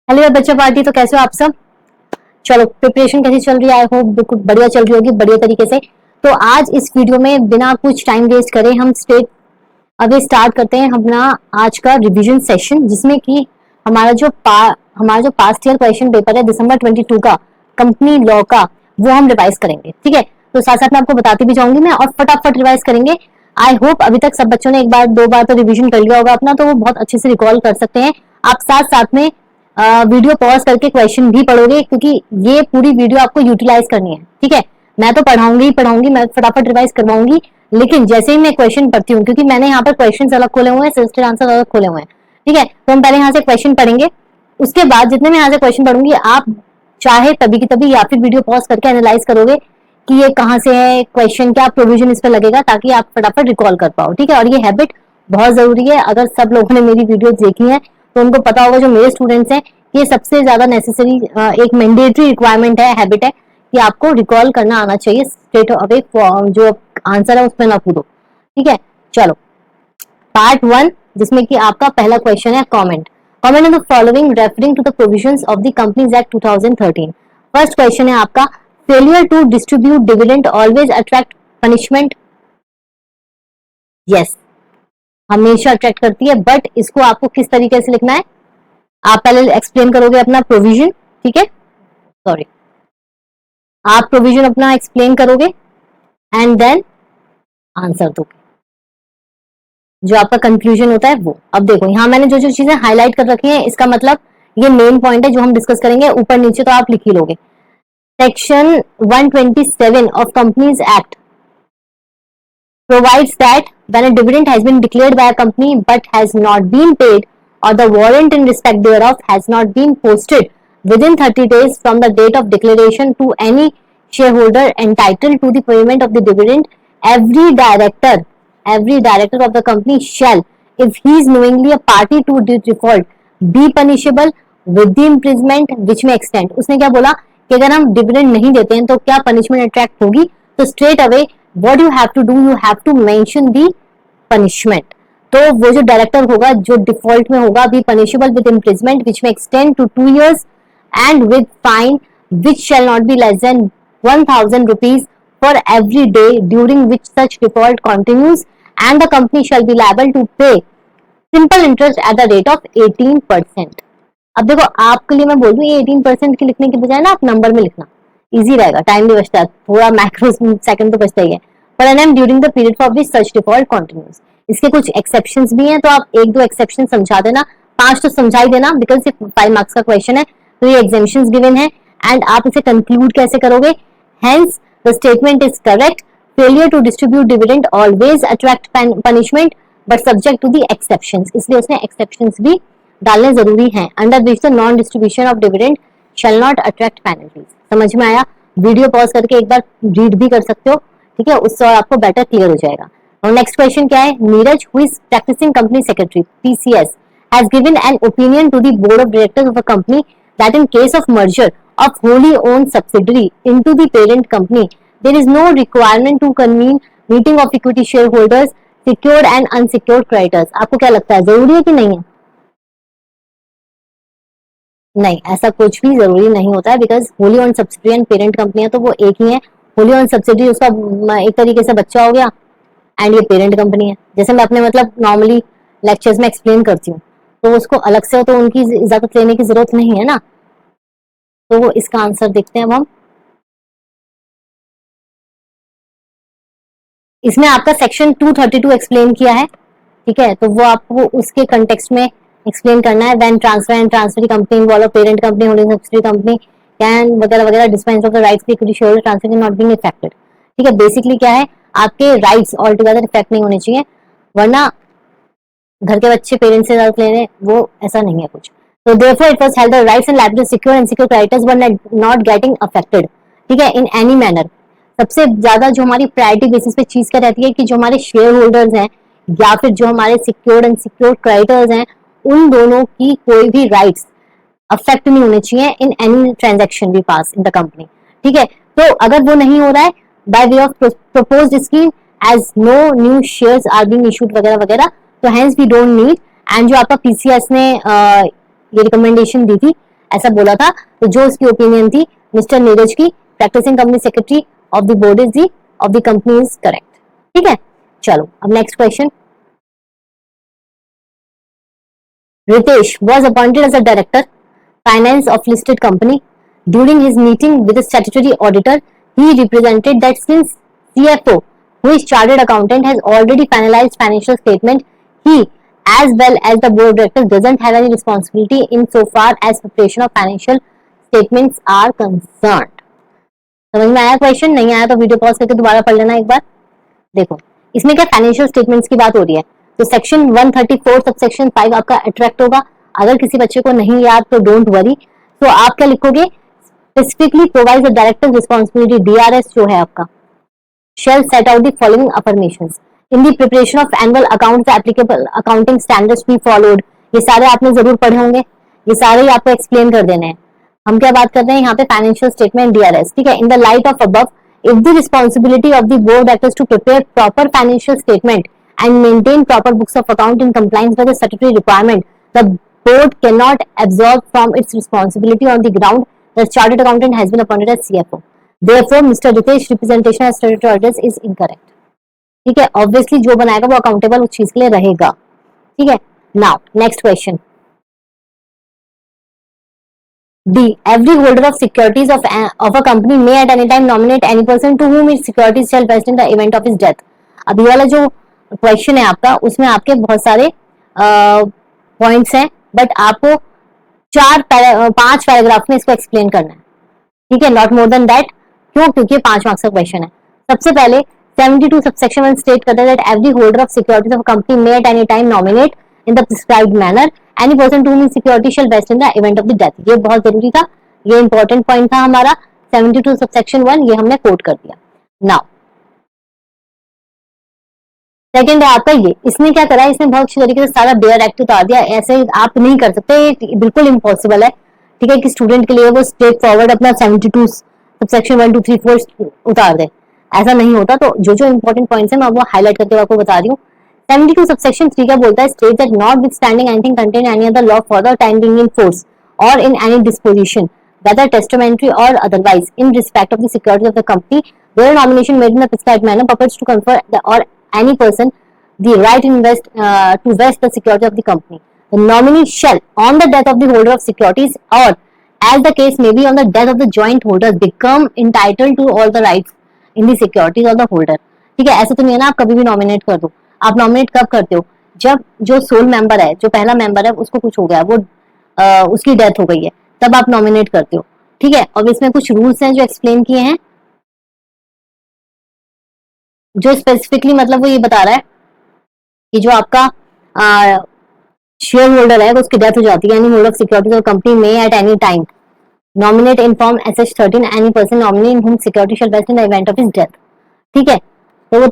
Hello बच्चा party, तो कैसे हो आप सब। चलो, प्रिपरेशन कैसी चल रही है? आई होप बिल्कुल बढ़िया चल रही होगी, बढ़िया तरीके से। तो आज इस वीडियो में बिना कुछ टाइम वेस्ट करे हम अभी स्टार्ट करते हैं अपना आज का रिवीजन सेशन, जिसमें कि हमारा जो पास्ट ईयर क्वेश्चन पेपर है दिसंबर 22 का कंपनी लॉ का, वो हम रिवाइज करेंगे। ठीक है, तो साथ साथ में आपको बताती भी जाऊंगी मैं, और फटाफट रिवाइज करेंगे। आई होप अभी तक सब बच्चों ने एक बार दो बार तो रिवीजन कर लिया होगा अपना, तो वो बहुत अच्छे से रिकॉल कर सकते हैं। आप साथ साथ में वीडियो पॉज करके क्वेश्चन भी पढ़ोगे, क्योंकि ये पूरी वीडियो आपको यूटिलाइज करनी है। ठीक है, मैं तो पढ़ाऊंगी ही पढ़ाऊंगी, मैं फटाफट रिवाइज करवाऊंगी, लेकिन जैसे ही मैं क्वेश्चन पढ़ती हूँ, क्योंकि मैंने यहाँ पर क्वेश्चन अलग खोले हुए हैं, सजेस्टेड आंसर अलग खोले हुए हैं। ठीक है, तो हम पहले यहाँ से क्वेश्चन पढ़ेंगे, उसके बाद जितने मैं यहाँ से क्वेश्चन पढ़ूंगी आप चाहे तभी की तभी या फिर वीडियो पॉज करके एनालाइज करोगे कि ये कहाँ से है क्वेश्चन, क्या प्रोविजन इस पर लगेगा, ताकि आप फटाफट रिकॉल कर पाओ। ठीक है, और ये हैबिट बहुत जरूरी है। अगर सब लोगों ने मेरी वीडियो देखी है तो उनको पता होगा, जो मेरे स्टूडेंट्स हैं, ये सबसे ज्यादा नेसेसरी एक मैंडेटरी रिक्वायरमेंट है, हैबिट है, कि आपको रिकॉल करना आना चाहिए स्ट्रेट अवे, जो आंसर है उसमें ना कूदो। ठीक है, चलो पार्ट 1, जिसमें कि आपका पहला क्वेश्चन है comment on the following referring to the provisions of the companies act 2013। First question है आपका, failure to distribute dividend always attract punishment. Yes, हमेशा अट्रैक्ट करती है, बट इसको आपको किस तरीके से लिखना है, आप पहले एक्सप्लेन करोगे अपना प्रोविजन। ठीक है, सॉरी, आप प्रोविजन अपना एक्सप्लेन करोगे एंड देन आंसर दोगे, जो आपका कंफ्यूजन होता है वो। अब देखो यहाँ मैंने जो जो चीजें हाईलाइट कर रखी हैं, इसका मतलब ये मेन पॉइंट है जो हम डिस्कस करेंगे। ऊपर नीचे तो आप लिख ही लोगे। Section 127 of companies act provides that when a dividend has been declared by a company but has not been paid, or the warrant in respect thereof has not been posted within 30 days from the date of declaration to any shareholder entitled to the payment of the dividend, every director of the company shall, if he is knowingly a party to the default, be punishable with the imprisonment which may extend। उसने क्या बोला कि अगर हम dividend नहीं देते हैं तो क्या पनिशमेंट अट्रैक्ट होगी, तो straight away what you have to do, you have to mention the punishment। तो वो जो डायरेक्टर होगा जो डिफॉल्ट में होगा, be punishable with imprisonment which may extend to 2 years and with fine which shall not be less than 1000 rupees for every day during which such default continues, and the company shall be liable to pay simple interest at the rate of 18%। अब देखो आपके लिए मैं बोल दूं, ये 18% की लिखने के बजाय ना आप नंबर में लिखना, इजी रहेगा, टाइम भी बचता है, थोड़ा माइक्रो सेकंड तो बचता ही है। पर एनएम during the period for which such default continues. इसके कुछ एक्सेप्शंस भी हैं, तो आप एक दो एक्सेप्शन समझा देना, 5 तो समझा ही देना, बिकॉज ये 5 मार्क्स का क्वेश्चन है, तो ये एग्जामिशंस गिवन है। एंड आप इसे कंक्लूड कैसे करोगे, hence the statement is correct, failure to distribute dividend always attract punishment but subject to the exceptions, इसलिए उसने एक्सेप्शंस भी डालने जरूरी हैं, under which the non distribution of dividend shall not attract penalties. समझ में आया? वीडियो पॉज करके एक बार रीड भी कर सकते हो, ठीक है, उससे आपको बेटर क्लियर हो जाएगा। और नेक्स्ट क्वेश्चन क्या है, Neeraj who is practising company secretary PCS has given an opinion to the board of directors of a company that in case of merger of wholly owned subsidiary into the parent company there is no requirement to convene meeting of equity share holders, secured and unsecured creditors. आपको क्या लगता है, जरूरी है कि नहीं है? नहीं, ऐसा कुछ भी जरूरी नहीं होता है, because wholly owned subsidiary and parent company है तो वो एक ही है। होली ऑन सब्सिडरी उसका एक तरीके से बच्चा हो गया, एंड ये पेरेंट कंपनी है। जैसे मैं अपने मतलब नॉर्मली लेक्चर्स में एक्सप्लेन करती हूँ, तो उसको अलग से तो उनकी इजाजत लेने की जरूरत नहीं है ना। तो वो इसका आंसर देखते हैं अब हम। इसमें आपका सेक्शन 232 एक्सप्लेन किया है, ठीक है, तो वो आपको उसके कंटेक्स्ट में एक्सप्लेन करना है। When transfer and transfer company involve parent company holding subsidiary company can वगैरह वगैरह dispense of the rights to equity share transfer not being effected. ठीक है, बेसिकली क्या है, आपके राइट्स ऑल टुगेदर इफेक्ट नहीं होने चाहिए, वरना घर के बच्चे पेरेंट्स से इजाजत ले रहे, वो ऐसा नहीं है कुछ। तो therefore it was held the rights and liabilities secure and secure creditors were not getting affected. ठीक है, इन एनी मैनर। सबसे ज्यादा जो हमारी प्रायोरिटी बेसिस पे चीज क्या रहती है कि जो हमारे शेयर होल्डर्स हैं या फिर जो हमारे सिक्योर्ड एंड सिक्योर्ड क्रेडिटर्स हैं, उन दोनों की कोई भी राइट्स अफेक्ट नहीं होने चाहिए in any transaction we pass in the company. ठीक है, तो अगर वो नहीं हो रहा है by way of proposed scheme as no new shares are being issued वगैरह वगैरह, तो hence we don't need. And जो आपका पीसीएस ने ये रिकमेंडेशन दी थी ऐसा बोला था। तो जो उसकी ओपिनियन थी मिस्टर नीरज की, practising company secretary of the board is the of the company is correct. ठीक है, चलो अब next question. Ritesh was appointed as a director, finance of listed company. During his meeting with the statutory auditor, he represented that since CFO, who is chartered accountant, has already finalized financial statement, he, as well as the board of directors, doesn't have any responsibility in so far as preparation of financial statements are concerned. समझ में आया question? नहीं आया तो video pause करके दोबारा पढ़ लेना एक बार। देखो इसमें क्या फाइनेंशियल स्टेटमेंट्स की बात हो रही है, तो सेक्शन 134 सब सेक्शन 5 आपका अट्रैक्ट होगा। अगर किसी बच्चे को नहीं याद तो डोंट वरी, तो आप क्या लिखोगे, specifically provide the director responsibility, DRS जो है आपका, shall set out the following affirmations in the preparation of annual accounts, the applicable accounting standards be followed। ये सारे आपने जरूर पढ़े होंगे, ये सारे ही आपको एक्सप्लेन कर देने हैं। हम क्या बात कर रहे हैं यहाँ पे, फाइनेंशियल स्टेटमेंट, डीआरएस। ठीक है, in the light of above, if the responsibility of the board directors to prepare proper financial statement and maintain proper books of account in compliance with the statutory requirement, the board cannot absorb from its responsibility on the ground that chartered accountant has been appointed as CFO. Therefore, Mr. Ritesh representation as statutory auditors is incorrect. ठीक है, obviously जो बनाएगा वो accountable उस चीज के लिए रहेगा। ठीक है, now next question. D. Every holder of securities of a company may at any time nominate any person to whom its securities shall vest in the event of his death। अब ये वाला जो क्वेश्चन है आपका, उसमें आपके बहुत सारे पॉइंट्स हैं, बट आपको 5 पैराग्राफ में इसको एक्सप्लेन करना है। ठीक है, नॉट मोर देन दैट। क्यों? क्योंकि 5 मार्क्स का क्वेश्चन है। सबसे पहले 72 सबसेक्शन 1 स्टेट करता है that every holder of securities of a company may at any time nominate in the prescribed manner any person to whom security shall vest in the event of the death। ये बहुत जरूरी था, ये important point था हमारा। 72 subsection 1 ये हमने coat कर दिया। नाउ सेकेंड है आपका ये, इसने क्या करा, इसने बहुत अच्छी तरीके से सारा बेयर एक्ट उतार दिया। ऐसे आप नहीं कर सकते, बिल्कुल इम्पॉसिबल है। ठीक है, कि स्टूडेंट के लिए वो स्ट्रेट फॉरवर्ड अपना 72 सबसेक्शन 1 2 3 4 उतार दे, ऐसा नहीं होता। तो जो जो इंपॉर्टेंट पॉइंट्स है मैं वो हाईलाइट करके आपको बता रही हूँ। 72 सबसेक्शन 3 क्या बोलता है, state that notwithstanding anything contain any other law for the time being in force और in any disposition whether testamentary or otherwise in respect of the securities of the company where nomination made in a prescribed manner purports to confer or any person the right to vest the security of the company. The nominee shall on the death of the holder of securities or as the case may be on the death of the joint holders become entitled to all the rights in the securities of the holder। ठीक है, ऐसा तो नहीं है ना आप कभी भी नॉमिनेट कर दो। आप नॉमिनेट कब करते हो, जब जो सोल मेंबर है, जो पहला मेंबर है, उसको कुछ हो गया, वो उसकी डेथ हो गई है, तब आप नॉमिनेट करते हो। ठीक है, और इसमें कुछ रूल्स हैं जो एक्सप्लेन किए हैं, जो स्पेसिफिकली मतलब वो ये बता रहा है कि जो आपका शेयर होल्डर है उसकी डेथ हो जाती है, any holder of securities of company में at any time nominate in form SH 13 any person nominee in whom security shall vest in the event of his death. ठीक है, तो वो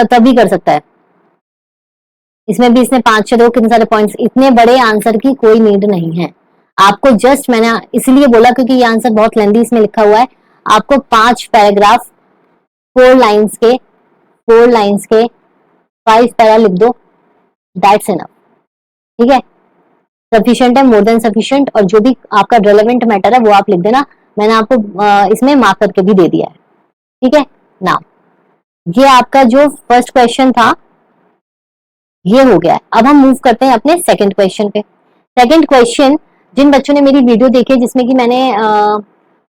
तभी कर सकता है। इसमें भी इसने 5 6 कितने सारे पॉइंट्स, इतने बड़े आंसर की कोई नीड नहीं है आपको। जस्ट मैंने इसीलिए बोला क्योंकि ये आंसर बहुत लेंदी इसमें लिखा हुआ है। आपको 5 पैराग्राफ 4 लाइंस के 5 पैरा लिख दो, दैट्स इनफ। ठीक है, सफिशिएंट है, मोर देन सफिशिएंट, और जो भी आपका रेलेवेंट मैटर है वो आप लिख देना। मैंने आपको इसमें मार्क करके भी दे दिया है। ठीक है, नाउ ये आपका जो फर्स्ट क्वेश्चन था ये हो गया है। अब हम मूव करते हैं अपने सेकंड क्वेश्चन पे। सेकंड क्वेश्चन, जिन बच्चों ने मेरी वीडियो देखी जिसमें कि मैंने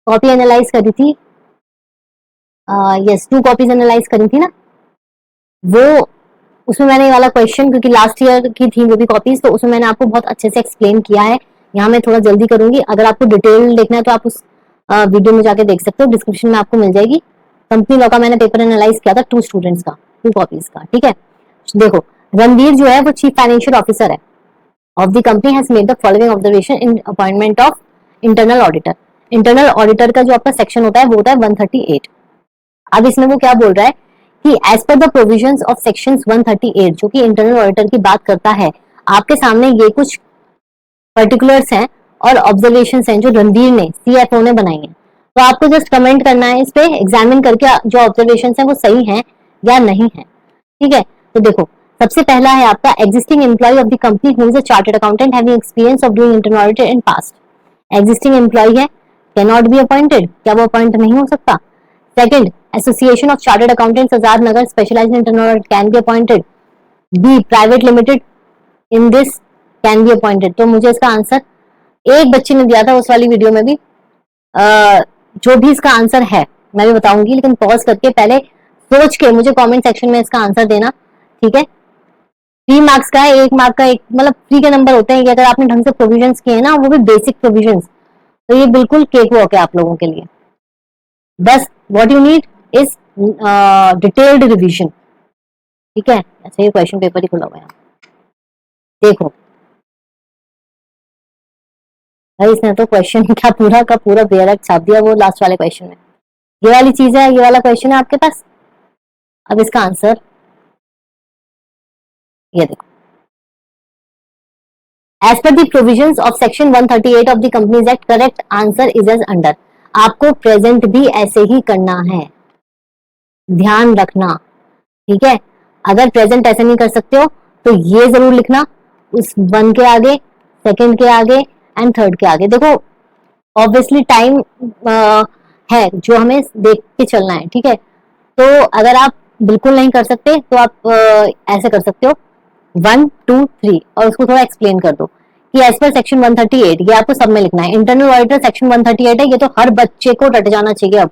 कॉपी एनालाइज करी थी, यस 2 कॉपीज एनालाइज करी थी ना, वो उसमें मैंने ये वाला क्वेश्चन, क्योंकि लास्ट ईयर की थी वो भी कॉपीज, तो उसमें मैंने आपको बहुत अच्छे से एक्सप्लेन किया है। यहाँ मैं थोड़ा जल्दी करूंगी, अगर आपको डिटेल देखना है तो आप उस वीडियो में जाके देख सकते हो, डिस्क्रिप्शन में आपको मिल जाएगी। कंपनी लॉ का मैंने पेपर एनालाइज किया था 2 स्टूडेंट्स का, 2 कॉपीज का। ठीक है, देखो रणवीर जो है वो चीफ फाइनेंशियल ऑफिसर है of the company, has made the following observation in appointment of internal auditor. Internal auditor का जो आपका सेक्शन होता है वो होता है 138। अब इसमें वो क्या बोल रहा है कि as per the provisions of section 138, जो कि इंटरनल ऑडिटर की बात करता है, आपके सामने ये कुछ पर्टिकुलर्स हैं और ऑब्जर्वेशंस हैं जो रणवीर ने, सीएफओ ने बनाई हैं। तो आपको जस्ट कमेंट करना है इस पे, एग्जामिन करके जो ऑब्जर्वेशंस हैं वो सही हैं या नहीं है। ठीक है, तो देखो सबसे पहला है आपका existing employee of the company who is a chartered accountant having experience of doing internal audit in past. Existing employee है, कैन नॉट बी अपॉइंटेड, क्या वो अपॉइंट नहीं हो सकता? Second, association of chartered accountants Azad Nagar specialised in internal audit can be appointed. B, private limited in this can be appointed. तो मुझे इसका answer एक बच्चे ने दिया था उस वाली वीडियो में भी, जो भी इसका आंसर है मैं भी बताऊंगी, लेकिन पॉज करके पहले सोच के मुझे कमेंट सेक्शन में इसका आंसर देना, ठीक है? 3 मार्क्स का है, 1 मार्क का एक, मतलब फ्री के नंबर होते हैं कि अगर आपने ढंग से प्रोविजंस किए ना, वो भी बेसिक प्रोविजंस, तो ये बिल्कुल केक वॉक है आप लोगों के लिए। बस what you need is detailed revision, ठीक है? अच्छा, ये क्वेश्चन पेपर ही खुला हुआ है, देखो भाई, इसने तो क्वेश्चन का पूरा बेयरक छाप दिया वो लास्ट वाले क्वेश्चन में। ये वाली चीज है, ये वाला क्वेश्चन है आपके पास। अब इसका आंसर ये देखो, as per the provisions of section 138 of the companies act, correct answer is as under. आपको प्रेजेंट भी ऐसे ही करना है, ध्यान रखना, ठीक है? अगर प्रेजेंट ऐसे नहीं कर सकते हो तो ये जरूर लिखना, उस 1 के आगे, सेकंड के आगे एंड थर्ड के आगे। देखो ऑब्वियसली टाइम है जो हमें देख के चलना है, ठीक है? तो अगर आप बिल्कुल नहीं कर सकते तो आप ऐसे कर सकते हो 1 2 3 और उसको थोड़ा एक्सप्लेन कर दो कि एज पर सेक्शन 138, ये आपको सब में लिखना है। इंटरनल ऑडिटर सेक्शन 138 है, ये तो हर बच्चे को रट जाना चाहिए अब,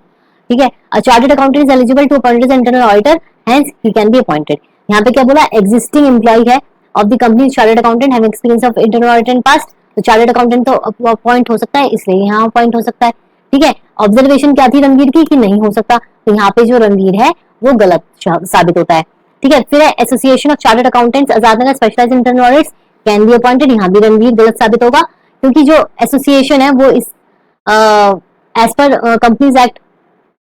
ठीक है? A chartered accountant is eligible to appoint as internal auditor, hence he can be appointed. यहाँ पे क्या बोला? एग्जिस्टिंग एम्प्लॉय है of the company chartered accountant having experience of internal auditor in past, तो चार्टर्ड अकाउंटेंट तो appoint हो सकता है, इसलिए यहाँ अपॉइंट हो सकता है, ठीक है? ऑब्जर्वेशन क्या थी रणवीर की कि नहीं हो सकता, तो यहाँ पे जो रणवीर है वो गलत साबित होता है, ठीक है? फिर association of chartered accountants Azad Nagar specialised in internal audits can be appointed, यहाँ भी रणवीर गलत साबित होगा, क्योंकि जो एसोसिएशन है वो इस एज पर कंपनीज एक्ट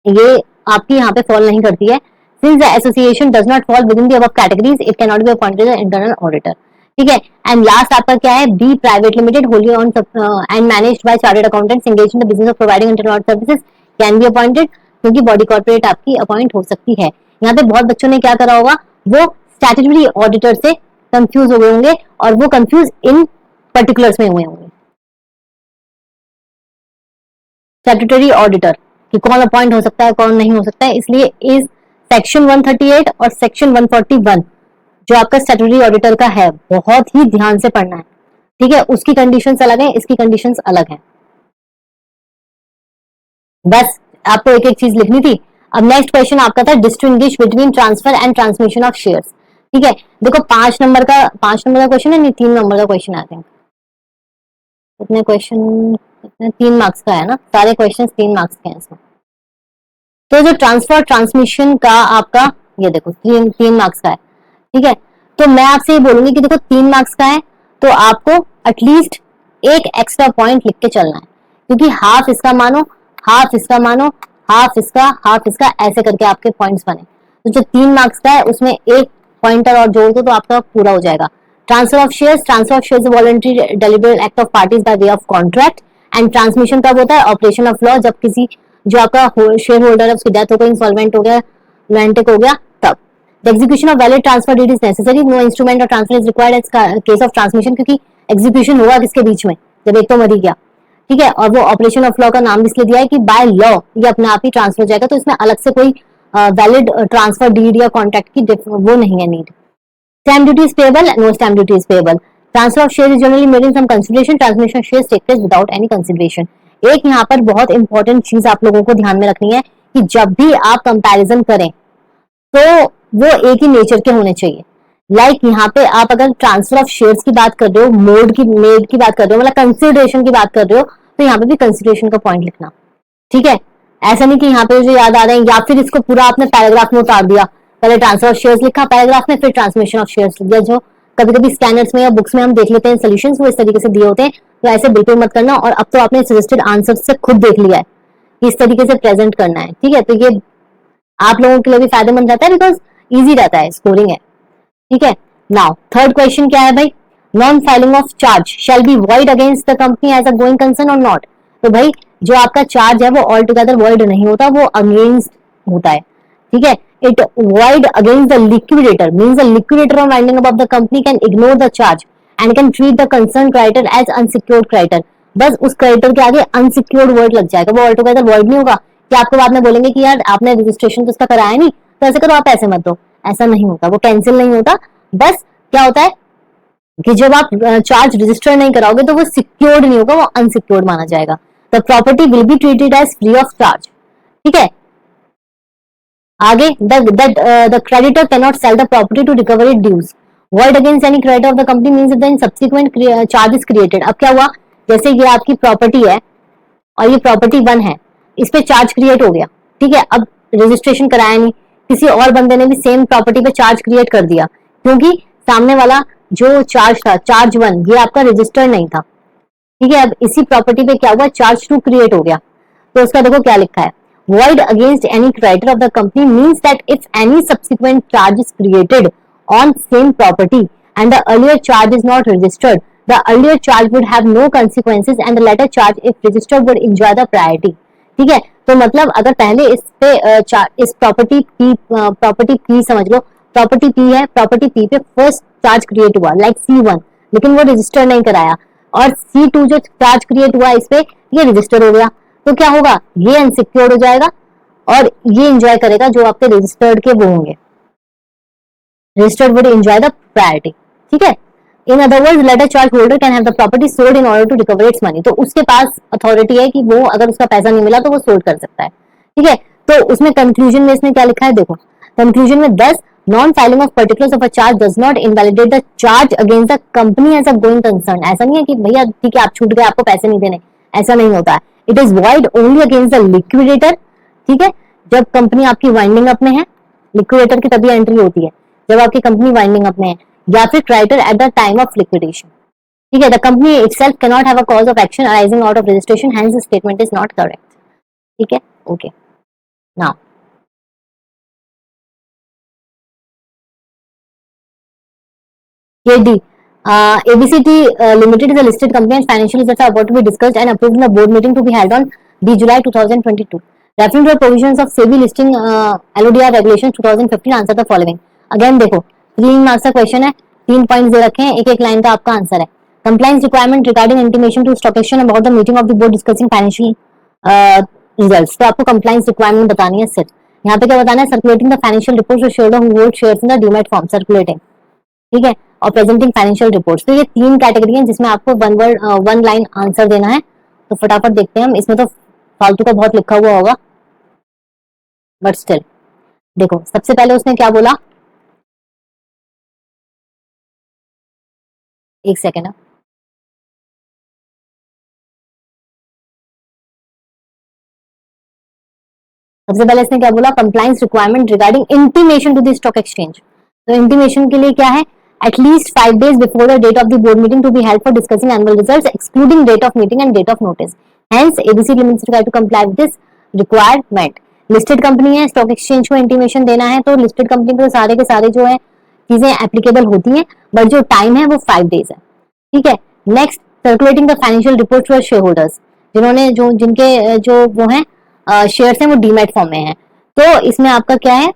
ये आपकी यहाँ पे फॉल नहीं करती है। Since the association does not fall within the above categories, it can not be appointed as internal auditor, ठीक है? एंड लास्ट आपका क्या है? B, private limited wholly owned and managed by chartered accountants engaged in the business of providing internal audit services can be appointed, क्योंकि body corporate आपकी appoint हो सकती है। यहाँ पे बहुत बच्चों ने क्या करा होगा, वो स्टैट्यूटरी ऑडिटर से कंफ्यूज हो गए होंगे और वो कंफ्यूज इन पर्टिकुलर्स में हुए होंगे। स्टैट्यूटरी ऑडिटर कि कौन अपॉइंट हो सकता है कौन नहीं हो सकता है, इसलिए इस सेक्शन 138 और सेक्शन 141 जो आपका स्टैट्यूटरी ऑडिटर का है बहुत ही ध्यान से पढ़ना है, ठीक है? उसकी कंडीशंस अलग है, इसकी कंडीशंस अलग है। बस आपको एक एक चीज लिखनी थी। अब नेक्स्ट क्वेश्चन आपका था distinguish between transfer and transmission of shares, ठीक है? देखो 5 नंबर का क्वेश्चन है, नहीं 3 नंबर का क्वेश्चन है, आई थिंक। कितने क्वेश्चन, 3 मार्क्स का है ना, सारे क्वेश्चन 3 मार्क्स के हैं इसमें। तो जो ट्रांसफर ट्रांसमिशन का आपका ये देखो 3 मार्क्स का है, ठीक है? तो मैं आपसे ये बोलूंगी कि देखो 3 मार्क्स का है तो आपको एटलीस्ट एक एक्स्ट्रा पॉइंट लिख के चलना है, क्योंकि हाफ इसका मानो, हाफ इसका मानो, हाफ इसका ऐसे करके आपके पॉइंट्स बने। तो जो 3 मार्क्स का है उसमें एक पॉइंटर और जोड़ दो तो आपका पूरा हो जाएगा। Transfer of shares voluntary deliberate act of parties bye way of contract, and transmission कब होता है? ऑपरेशन ऑफ लॉ, जब किसी जो आपका शेयर होल्डर है उसकी डेथ हो गई, इंसॉल्वेंट हो गया, लैंटिक हो गया, तब। The execution of valid transfer deed is necessary, no instrument of transfer is required as case of transmission, क्योंकि एग्जीक्यूशन हुआ किसके बीच में? जब एक तो मर ही गया, ठीक है? और वो ऑपरेशन ऑफ लॉ का नाम इसलिए दिया है कि बाय लॉ ये अपने आप ही ट्रांसफर हो जाएगा, तो इसमें अलग से कोई वैलिड ट्रांसफर डीड या कॉन्ट्रैक्ट की वो नहीं है need. Stamp duty is payable, no stamp duty is payable. Transfer of shares is generally made in some consideration. Transmission of shares take place without any consideration. एक यहाँ पर बहुत important चीज आप लोगों को ध्यान में रखनी है कि जब भी आप कंपैरिजन करें तो वो एक ही नेचर के होने चाहिए। लाइक यहाँ पे आप अगर ट्रांसफर ऑफ शेयर्स की बात कर रहे हो, मेड की बात कर रहे हो, मतलब कंसिडरेशन की बात कर रहे हो, तो यहाँ पे भी कंसिडरेशन का पॉइंट लिखना, ठीक है? ऐसा नहीं कि यहाँ पे जो याद आ रहे हैं या फिर इसको पूरा आपने पैराग्राफ में उतार दिया, पहले ट्रांसफर ऑफ शेयर्स लिखा पैराग्राफ में, फिर ट्रांसमिशन ऑफ शेयर्स लिख दिया। जो कभी कभी स्कैनर्स में या बुक्स में हम देख लेते हैं सोल्यूशंस, वो इस तरीके से दिए होते हैं, तो ऐसे बिल्कुल मत करना। और अब तो आपने सजेस्टेड आंसर से खुद देख लिया है कि इस तरीके से प्रेजेंट करना है, ठीक है? तो ये आप लोगों के लिए भी फायदेमंद रहता है, बिकॉज ईजी रहता है, स्कोरिंग है, ठीक है? नाउ थर्ड क्वेश्चन क्या है भाई? Non filing of charge shall be void against the company as a going concern or not. तो भाई जो आपका चार्ज है वो ऑल टुगेदर वॉइड नहीं होता, वो अगेंस्ट होता है, ठीक है? It void against the liquidator means the liquidator on winding up of the company can ignore the charge and can treat the concerned creditor as unsecured creditor. बस उस creditor के आगे अनसिक्योर्ड वर्ड लग जाएगा, वो ऑल टुगेदर वर्ड नहीं होगा कि आपको बाद में बोलेंगे कि यार आपने रजिस्ट्रेशन तो उसका कराया नहीं, तो ऐसे करो आप पैसे मत दो। ऐसा नहीं होता, वो कैंसिल नहीं होता। बस क्या होता है कि जब आप चार्ज रजिस्टर नहीं कराओगे तो वो सिक्योर्ड नहीं होगा, वो अनसिक्योर्ड माना जाएगा। The property will be treated as free of charge. ठीक है, आगे the creditor can not sell the property to recover it dues. Word against any creditor of the company means that subsequent charges created. अब क्या हुआ, जैसे ये आपकी property है और ये प्रॉपर्टी 1 है, इस पे चार्ज क्रिएट हो गया। ठीक है, अब रजिस्ट्रेशन कराया नहीं, किसी और बंदे ने भी सेम प्रॉपर्टी पे चार्ज क्रिएट कर दिया, क्योंकि सामने वाला जो चार्ज था, चार्ज 1, ये आपका रजिस्टर नहीं था। ठीक है, अब इसी प्रॉपर्टी पे क्या हुआ, चार्ज 2 क्रिएट हो गया। तो उसका देखो क्या लिखा है, void against any creditor of the company means that if any subsequent charge is created on same property and the earlier charge is not registered, the earlier charge would have no consequences and the later charge if registered would enjoy the priority। ठीक है, तो मतलब अगर पहले इस पे इस property P समझ लो, प्रॉपर्टी पी है, प्रॉपर्टी पी पे फर्स्ट चार्ज क्रिएट हुआ लाइक C1, लेकिन वो रजिस्टर नहीं कराया, और C2 जो चार्ज क्रिएट हुआ इस पे, ये रजिस्टर हो गया, तो क्या होगा, ये अनसिक्योर्ड हो जाएगा और ये एंजॉय करेगा जो आपके रजिस्टर्ड के वो होंगे, registered would enjoy the priority. ठीक है, in other words later charge holder can have the property sold in order to recover its money. तो उसके पास अथॉरिटी है कि वो अगर उसका पैसा नहीं मिला तो वो सोल्ड कर सकता है। ठीक है, तो उसमें कंक्लूजन में इसने क्या लिखा है, देखो कंक्लूजन में 10 non filing of particulars of a charge does not invalidate the charge against the company as a going concern. ऐसा नहीं है कि भैया ठीक है आप छूट गए, आपको पैसे नहीं देने, ऐसा नहीं होता है। It is void only against the liquidator. ठीक है, जब कंपनी आपकी वाइंडिंग अप में है, लिक्विडेटर की तभी एंट्री होती है जब आपकी कंपनी वाइंडिंग अप में है, या फिर creditor at the time of liquidation. ठीक है, the company itself can not have a cause of action arising out of registration, hence the statement is not correct. ठीक है, okay now D. ABCT Limited is a listed company and financial results are about to be discussed and approved in a board meeting to be held on D. July 2022. Referring to the provisions of SEBI listing LODR regulations 2015, answer the following. Again देखो 3 marks का question है, 3 points दे रखे हैं, एक एक line का आपका answer है। Compliance requirement regarding intimation to stock exchange about the meeting of the board discussing financial results. तो आपको कंप्लायंस रिक्वायरमेंट बतानी है सिर्फ। यहाँ पे क्या बताना है, circulating the financial reports of shareholder who hold shares in the demat form, circulating. ठीक है, और प्रेजेंटिंग फाइनेंशियल रिपोर्ट्स। तो ये 3 कैटेगरी हैं जिसमें आपको वन लाइन आंसर देना है। तो फटाफट देखते हैं हम, इसमें तो फालतू का बहुत लिखा हुआ होगा बट स्टिल देखो, सबसे पहले उसने क्या बोला, एक सेकेंड है, सबसे पहले इसने क्या बोला, compliance requirement regarding intimation to the stock exchange. तो इंटीमेशन के लिए क्या है, at least 5 days before the date of the board meeting to be held for discussing annual results excluding date of meeting and date of notice. Hence ABC limited required to comply with this requirement. Listed company है, stock exchange को intimation देना है, तो listed company को सारे के सारे जो है चीजें एप्लीकेबल होती हैं, बट जो टाइम है वो 5 days है। ठीक है, next circulating the financial report to share holders, जिन्होंने जो जिनके जो वो है शेयर्स हैं वो डीमैट फॉर्म में है। तो इसमें आपका क्या है,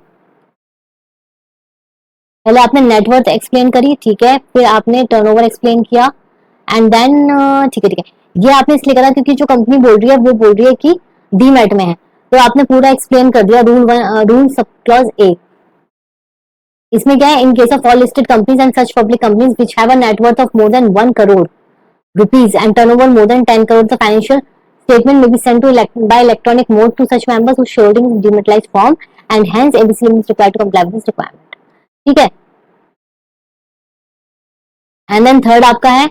पहले आपने नेटवर्थ एक्सप्लेन करी, ठीक है, फिर आपने टर्नओवर एक्सप्लेन किया एंड देन ठीक है, ये आपने इसलिए करा क्योंकि जो कंपनी बोल रही है वो बोल रही है कि डीमैट में है, तो आपने पूरा एक्सप्लेन कर दिया रूल सब क्लॉज ए। इसमें क्या है, इन case of all listed companies and such public companies which have a net worth of more than 1 crore rupees and turnover more than 10 crore, the financial statement may be sent to by electronic mode to such members whose shareholding is dematerialized form and hence ABC Limited is required to comply with this requirement। ठीक है, and then third आपका है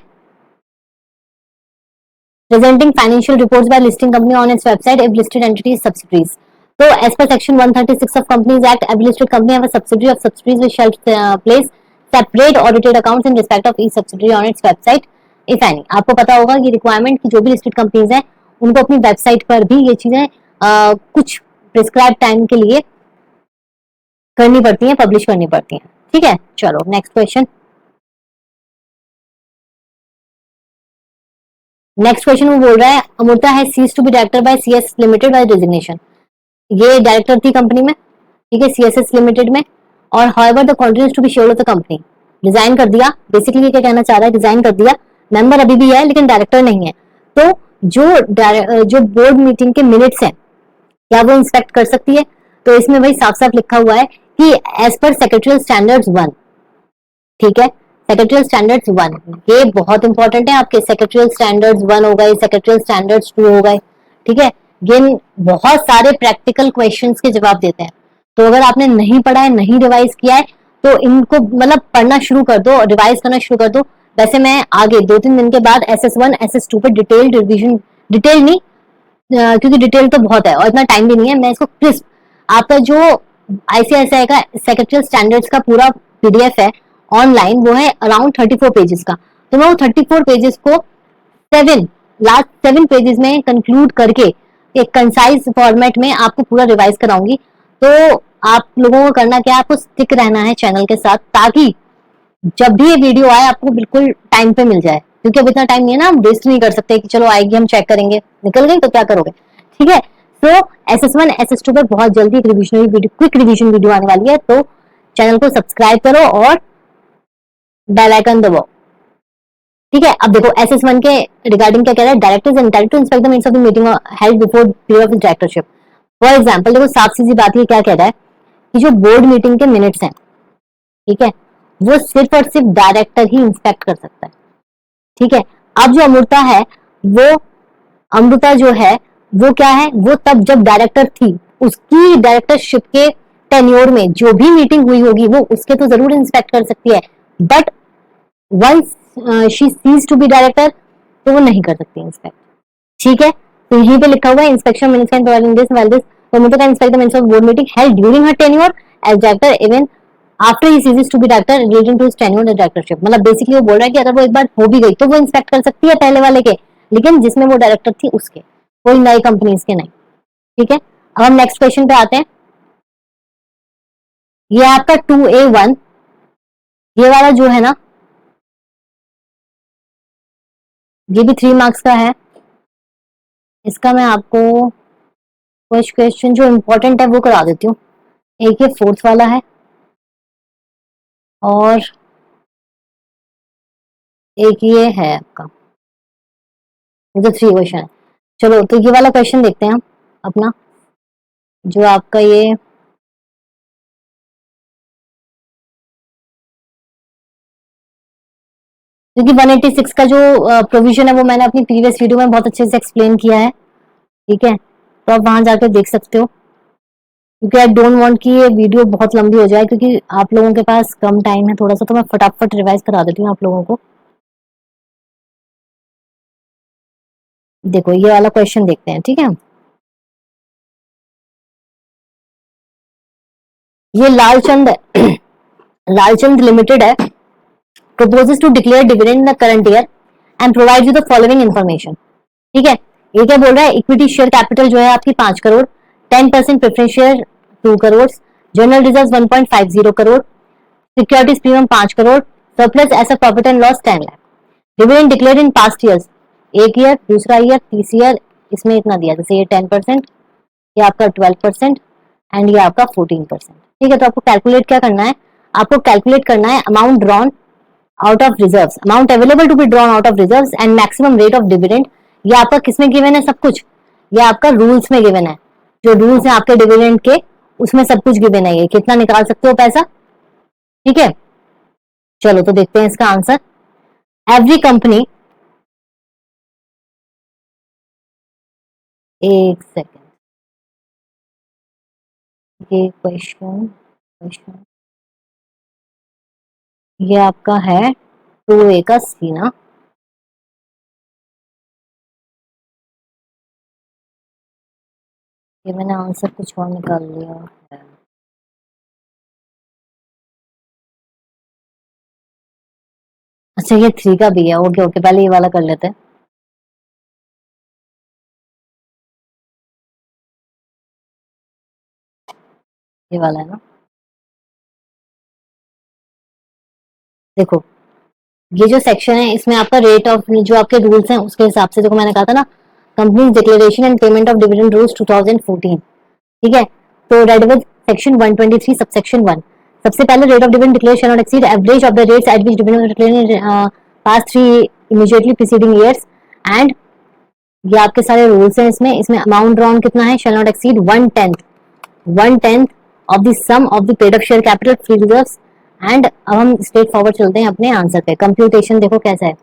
presenting financial reports by listing company on its website if listed entity is subsidiaries। So as per section 136 of Companies Act, every listed company have a subsidiary of subsidiaries which shall place separate audited accounts in respect of each subsidiary on its website if any। आपको पता होगा कि requirement की जो भी listed companies हैं उनको अपनी वेबसाइट पर भी ये चीजें कुछ प्रिस्क्राइब टाइम के लिए करनी पड़ती हैं, पब्लिश करनी पड़ती हैं। ठीक है, चलो नेक्स्ट क्वेश्चन। नेक्स्ट क्वेश्चन वो बोल रहा है, अमृता है cease to be director by CS limited by resignation. ये डायरेक्टर थी कंपनी में, ठीक है, सीएसएस लिमिटेड में, और however the continues to be share of the company, resign कर दिया। बेसिकली ये क्या कहना चाह रहा है, रिजाइन कर दिया, मेंबर अभी भी है लेकिन डायरेक्टर नहीं है। तो जो बोर्ड मीटिंग के मिनट्स हैं क्या वो इंस्पेक्ट कर सकती है? तो इसमें भाई साफ साफ लिखा हुआ है कि एज पर सेक्रेटरियल स्टैंडर्ड्स 1, ठीक है, सेक्रेटरियल स्टैंडर्ड्स 1 ये बहुत इंपॉर्टेंट है आपके। सेक्रेटरियल स्टैंडर्ड्स 1 हो गए, सेक्रेटरियल स्टैंडर्ड्स 2 हो गए, ठीक है। ये बहुत सारे प्रैक्टिकल क्वेश्चंस के जवाब देते हैं। तो अगर आपने नहीं पढ़ा है, नहीं रिवाइज किया है, तो इनको मतलब पढ़ना शुरू कर दो, रिवाइज करना शुरू कर दो। वैसे मैं आगे 2-3 दिन के बाद SS1 SS2 पे डिटेल्ड रिवीजन, डिटेल नहीं क्योंकि डिटेल तो बहुत है और इतना टाइम भी नहीं है, मैं इसको क्रिस्प आपका जो ICISI का सेक्रेटरियल स्टैंडर्ड्स का पूरा PDF है ऑनलाइन, वो है अराउंड 34 पेजेस का। तो मैं वो 34 पेजेस को लास्ट 7 पेजेस में कंक्लूड करके एक कंसाइज फॉर्मेट में आपको पूरा रिवाइज कराऊंगी। तो आप लोगों को करना क्या है, आपको स्टिक रहना है चैनल के साथ, ताकि जब भी ये वीडियो आए आपको बिल्कुल टाइम पे मिल जाए। क्योंकि अब इतना टाइम नहीं है ना, हम वेस्ट नहीं कर सकते कि चलो आएगी हम चेक करेंगे, निकल गई तो क्या करोगे, ठीक है। तो SS1 SS2 पे बहुत जल्दी एक revisionary video, quick revision video आने वाली है। तो चैनल को सब्सक्राइब करो और बेल आइकन दबाओ, ठीक है। अब देखो SS1 के रिगार्डिंग क्या कह रहा है, directors entitled to inspect the minutes of the meeting held before period of directorship. For example देखो साफ सीधी बात है, क्या कह रहा है कि जो बोर्ड मीटिंग के मिनट्स हैं, ठीक है, वो सिर्फ और सिर्फ डायरेक्टर ही इंस्पेक्ट कर सकता है, ठीक है। अब जो अमृता है, वो अमृता जो है वो क्या है, वो तब जब डायरेक्टर थी, उसकी डायरेक्टरशिप के टेन्योर में जो भी मीटिंग हुई होगी वो उसके तो जरूर इंस्पेक्ट कर सकती है, but once she cease to be director तो वो नहीं कर सकती इंस्पेक्ट, ठीक है। तो यहीं पे लिखा हुआ है inspection minutes can provide in this while this Amrita can inspect the minutes of board meeting held during her tenure as director even after he ceases to be director relating to his tenure as directorship. मतलब basically वो बोल रहा है कि अगर वो एक बार हो भी गई तो वो इंस्पेक्ट कर सकती है पहले वाले के, लेकिन जिसमें वो डायरेक्टर थी उसके, कोई नई कंपनीज के नहीं, ठीक है। अब हम नेक्स्ट क्वेश्चन पे आते हैं। ये आपका 2A1 ये वाला जो है ना, ये भी 3 मार्क्स का है। इसका मैं आपको कुछ क्वेश्चन जो इम्पोर्टेंट है वो करा देती हूँ। एक ये 4th वाला है और एक ये है आपका, ये तो 3 क्वेश्चन है। चलो तो ये वाला क्वेश्चन देखते हैं हम अपना, जो आपका ये क्योंकि 186 का जो प्रोविजन है वो मैंने अपनी प्रीवियस वीडियो में बहुत अच्छे से एक्सप्लेन किया है, ठीक है। तो आप वहां जाकर देख सकते हो, क्योंकि आई डोंट वांट कि ये वीडियो बहुत लंबी हो जाए, क्योंकि आप लोगों के पास कम टाइम है थोड़ा सा, तो मैं फटाफट रिवाइज करा देती हूँ आप लोगों को। देखो ये वाला क्वेश्चन देखते हैं, ठीक है। ये लालचंद लालचंद लिमिटेड है, proposes to declare dividend in the current year and provides you the following information, ठीक है। ये क्या बोल रहा है, इक्विटी शेयर कैपिटल जो है आपकी 5 crore, 10% preference share 2 crore, general reserve 1.50 crore, securities premium 5 crore, surplus asset profit and loss 10 lakh. Dividend declare in past years, एक ईयर, दूसरा ईयर, तीसरा ईयर, इसमें इतना दिया, जैसे ये 10%, ये आपका 12% एंड ये आपका 14%, ठीक है। तो आपको कैलकुलेट क्या करना है, आपको कैलकुलेट करना है amount drawn out of reserves, amount available to be drawn out of reserves and maximum rate of dividend. ये आपका किसमें गिवन है सब कुछ, ये आपका रूल्स में गिवन है, जो रूल्स है आपके डिविडेंड के उसमें सब कुछ गिवन है, ये कितना निकाल सकते हो पैसा, ठीक है। चलो तो देखते हैं इसका आंसर। एवरी कंपनी, एक सेकेंड, ये क्वेश्चन क्वेश्चन ये आपका है 2A का सी ना, ये मैंने आंसर कुछ और निकाल लिया है। अच्छा ये 3 का भी है, ओके ओके, पहले ये वाला कर लेते हैं। ये वाला है ना, देखो ये जो सेक्शन है इसमें आपका रेट ऑफ, जो आपके रूल्स हैं उसके हिसाब से, देखो मैंने कहा था ना company declaration and payment of dividend rules 2014, ठीक है। तो रेड विद सेक्शन 123 सबसेक्शन 1, सबसे पहले rate of dividend declare shell not exceed average of the rates at which dividend declare in past 3 immediately preceding years and ये आपके सारे rules हैं। इसमें इसमें अमाउंट ड्रॉन कितना है, shall not exceed 1/10 of the sum of the paid up share capital free reserves. And अब हम स्ट्रेट फॉरवर्ड चलते हैं अपने आंसर पे। कंप्यूटेशन देखो कैसा है।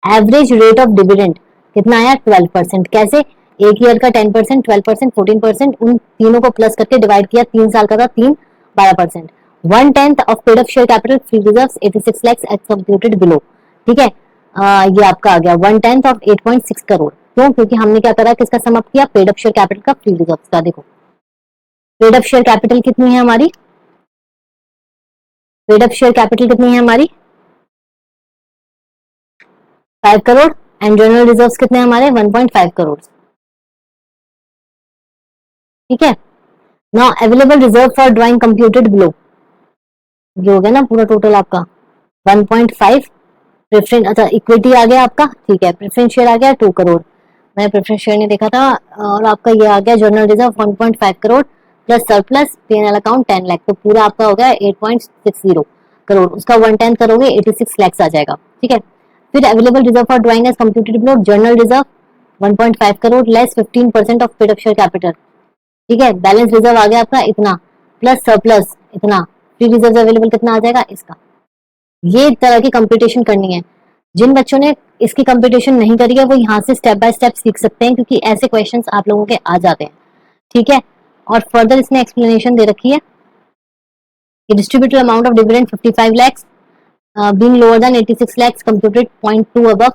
एवरेज रेट ऑफ डिविडेंड कितना आया, 12%। कैसे, एक ईयर का 10%, 12%, 14%, उन तीनों को प्लस करके डिवाइड किया, 3 साल का था, 12%। 1/10 of paid up share capital free reserves 86 lakhs as computed below. ठीक है, ये आपका आ गया 1/10 ऑफ 8.6 करोड़। क्यों, क्योंकि हमने क्या करा, किसका सम अप किया, पेड अप शेयर कैपिटल का फ्री रिजर्व्स का। देखो पेड अप शेयर कैपिटल कितनी है हमारी, पेड अप शेयर कैपिटल कितनी है हमारी, 5 करोड़। एंड जनरल रिजर्व्स कितने हमारे, 1.5 करोड़। ठीक है, now available reserve for drawing computed below, ये हो गया ना पूरा टोटल आपका 1.5। प्रेफरेंस, अच्छा इक्विटी आ गया आपका, ठीक है, प्रेफरेंस शेयर आ गया 2 करोड़, मैंने प्रेफरेंस शेयर नहीं देखा था। और आपका ये आ गया general reserve 1.5 crore plus surplus PNL account 10 lakh, तो पूरा आपका हो गया 8.60 करोड़। उसका 1/10 करोगे 86 lakhs आ जाएगा। ठीक है, फिर available reserve for drawing as computed below, general reserve 1.5 crore less 15% of paid up share capital. ठीक है, बैलेंस रिजर्व आ गया आपका इतना प्लस सरप्लस इतना, फ्री रिजर्व अवेलेबल कितना आ जाएगा इसका। ये तरह की कंप्यूटेशन करनी है। जिन बच्चों ने इसकी कंप्यूटेशन नहीं करी है वो यहाँ से स्टेप बाय स्टेप सीख सकते हैं, क्योंकि ऐसे क्वेश्चंस आप लोगों के आ जाते हैं। ठीक है, और फर्दर इसमें एक्सप्लेनेशन दे रखी है कि distributed amount of dividend 55 lakhs being lower than 86 lakhs computed 0.2 above,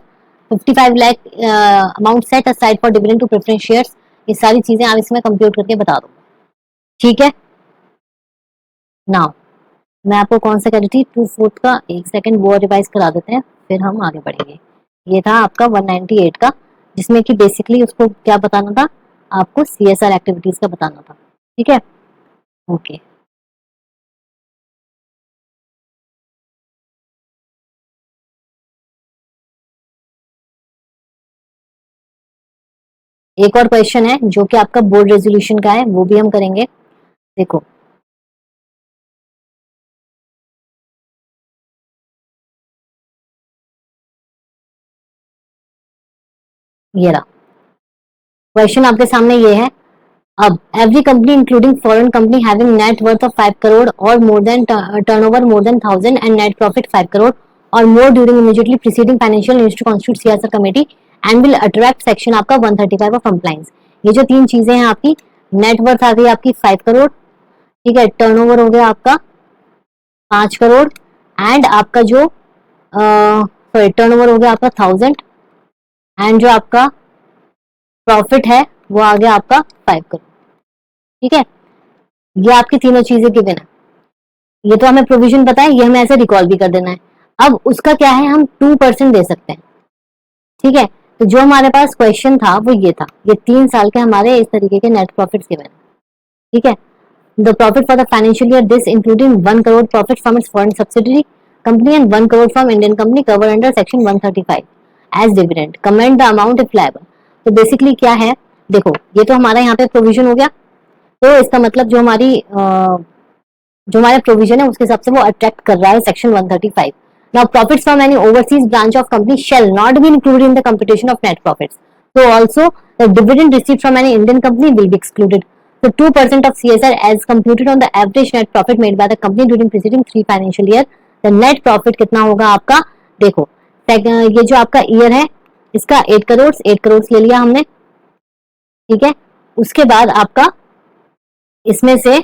55 lakh amount set aside for dividend to preference shares. ये सारी चीजें आप इसमें कंप्यूट करके बता दो। ठीक है, नाउ मैं आपको कौन सा कह रही थी, 2/4 का, एक सेकंड वो रिवाइज करा देते हैं फिर हम आगे बढ़ेंगे। ये था आपका 198 का, जिसमें कि बेसिकली उसको क्या बताना था, आपको सीएसआर एक्टिविटीज का बताना था। ठीक है, ओके। एक और क्वेश्चन है जो कि आपका बोर्ड रेजोल्यूशन का है, वो भी हम करेंगे। देखो ये रहा क्वेश्चन आपके सामने, ये है। अब every company including foreign company having net worth of 5 crore और more than turnover more than 1000 and net profit 5 crore और more during immediately preceding financial year to constitute CSR committee and will attract section आपका 135 of compliance. ये जो तीन चीजें हैं आपकी, net worth आ गई आपकी 5 करोड़, ठीक है, टर्नओवर हो गया आपका 5 करोड़ एंड आपका जो सॉरी टर्नओवर हो गया आपका 1000 एंड जो आपका प्रॉफिट है वो आ गया आपका 5 करोड़। ठीक है, ये आपकी तीनों चीजें गिवन है। ये तो हमें प्रोविजन पता है, ये हमें ऐसे रिकॉल भी कर देना है। अब उसका क्या है, हम 2% दे सकते हैं। ठीक है, तो जो हमारे पास क्वेश्चन था वो ये था, ये 3 साल के हमारे इस तरीके के नेट प्रॉफिट गिवन है। ठीक है, the profit for the financial year this including 1 crore profit from its foreign subsidiary company and 1 crore from Indian company cover under section 135 as dividend, comment the amount if liable. तो basically क्या है, देखो ये तो हमारा यहाँ पे प्रोविजन हो गया, तो इसका मतलब जो हमारे प्रोविजन है उसके हिसाब से वो अट्रैक्ट कर रहा है section 135। Now profits from any overseas branch of company shall not be included in the computation of net profits, so also the dividend received from any Indian company will be excluded. So 2% of CSR as computed on the average net profit made by the company during preceding 3 financial year. The net profit कितना होगा आपका, देखो ये जो आपका year है इसका 8 करोड़ ले लिया हमने। ठीक है, उसके बाद आपका इसमें से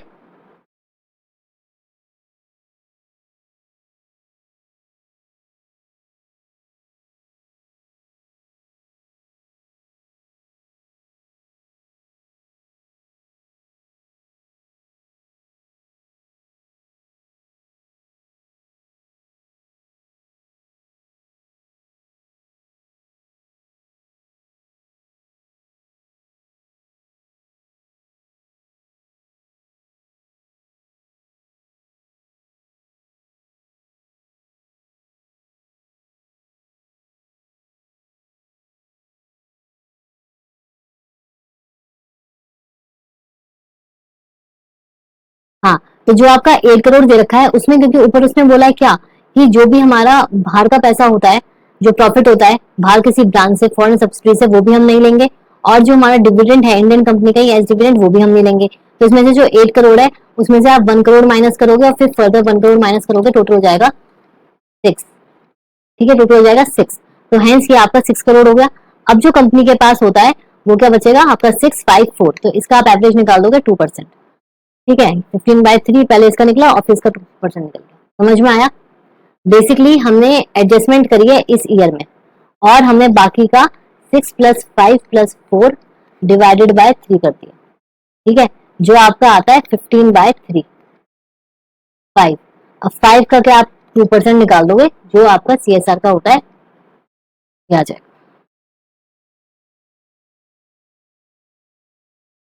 हाँ, तो जो आपका 8 करोड़ दे रखा है उसमें, क्योंकि ऊपर उसने बोला है क्या कि जो भी हमारा बाहर का पैसा होता है, जो प्रॉफिट होता है बाहर किसी ब्रांच से, फॉरेन सब्सिडी से, वो भी हम नहीं लेंगे। और जो हमारा डिविडेंड है इंडियन कंपनी का ही एज डिविडेंड वो भी हम नहीं लेंगे। तो इसमें से जो 8 करोड़ है उसमें से आप 1 करोड़ माइनस करोगे और फिर फर्दर 1 करोड़ माइनस करोगे, टोटल हो जाएगा 6। ठीक है, टोटल हो जाएगा 6। तो हेंस ये आपका 6 करोड़ हो गया। अब जो कंपनी के पास होता है वो क्या बचेगा आपका 654, तो इसका आप एवरेज निकाल दोगे 2%। ठीक है, 15/3 पहले इसका निकला और फिर इसका 2% निकल गया। समझ में आया? बेसिकली हमने एडजस्टमेंट करी है इस ईयर में और हमने बाकी का 6 + 5 + 4 डिवाइडेड बाय 3 कर दिया। ठीक है, जो आपका आता है 15/3 5। अब 5 का क्या आप 2% निकाल दोगे, जो आपका CSR का होता है ये आ जाएगा।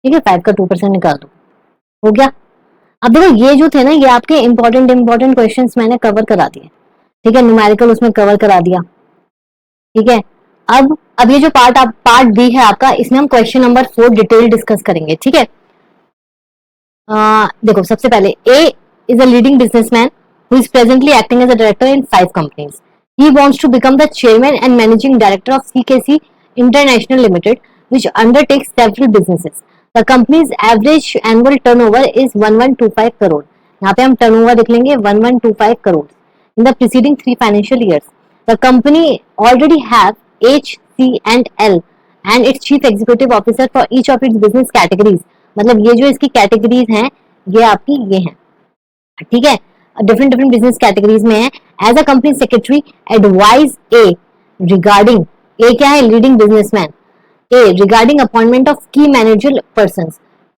ठीक है, 5 का 2% निकाल दो, हो गया। अब देखो ये जो थे ना ये आपके इंपॉर्टेंट क्वेश्चंस मैंने कवर करा दिए। ठीक है, न्यूमेरिकल उसमें कवर करा दिया। ठीक है, अब ये जो पार्ट बी है आपका, इसमें हम क्वेश्चन नंबर 4 डिटेल डिस्कस करेंगे। ठीक है, देखो सबसे पहले A is a leading businessman who is presently acting as a director in 5 companies. He wants to become the chairman and managing director of CKC International Limited, which undertakes several businesses. The company's average annual turnover is 1125 crore. यहाँ पे हम turnover लिख लेंगे 1125 crore in the preceding 3 financial years. The company already have H, C and L and its chief executive officer for each of its business categories. मतलब ये जो इसकी categories हैं ये आपकी ये हैं। ठीक है, डिफरेंट बिजनेस कैटेगरीज में है। As a company secretary advise A regarding, A क्या है leading businessman, A regarding appointment of key manager person,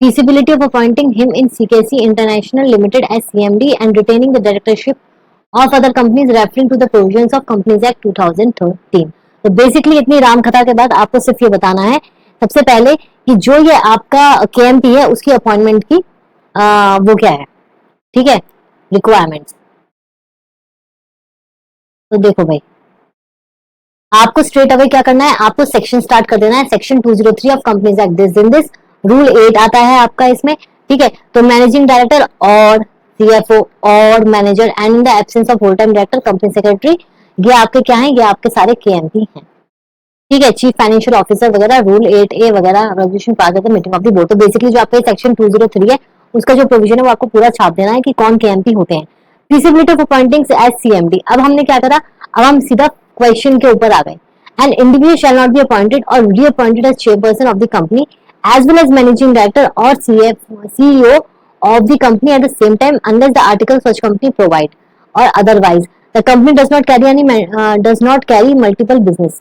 feasibility of appointing him in CKC International Limited as CMD and retaining the directorship of other companies referring to the provisions of Companies Act 2013. तो basically इतनी राम कथा के बाद आपको सिर्फ ये बताना है सबसे पहले कि जो ये आपका KMP है उसकी अपॉइंटमेंट की वो क्या है। ठीक है, रिक्वायरमेंट्स। तो देखो भाई आपको स्ट्रेट अवे क्या करना है, आपको सेक्शन स्टार्ट कर देना है। Section 203 of companies act this in this, rule 8 आता है आपका इसमें। ठीक है, तो मैनेजिंग डायरेक्टर और CFO और manager and in the absence of whole time director company secretary, ये आपके क्या है, ये आपके सारे KMP हैं। ठीक है, चीफ फाइनेंशियल ऑफिसर वगैरह रूल 8A वगैरह रेजोल्यूशन पास है मीटिंग ऑफ द बोर्ड। तो बेसिकली जो आपका सेक्शन 203 है उसका जो प्रोविजन है वो आपको पूरा छाप देना है कि कौन KMP होते हैं। Feasibility of appointing as CMD, अब हमने क्या करा, अब हम सीधा क्वेश्चन के ऊपर आ गए। An individual shall not be appointed और reappointed as chairperson of the company as well as managing director और CEO of the company at the same time unless the articles such company provide or otherwise the company does not carry multiple business.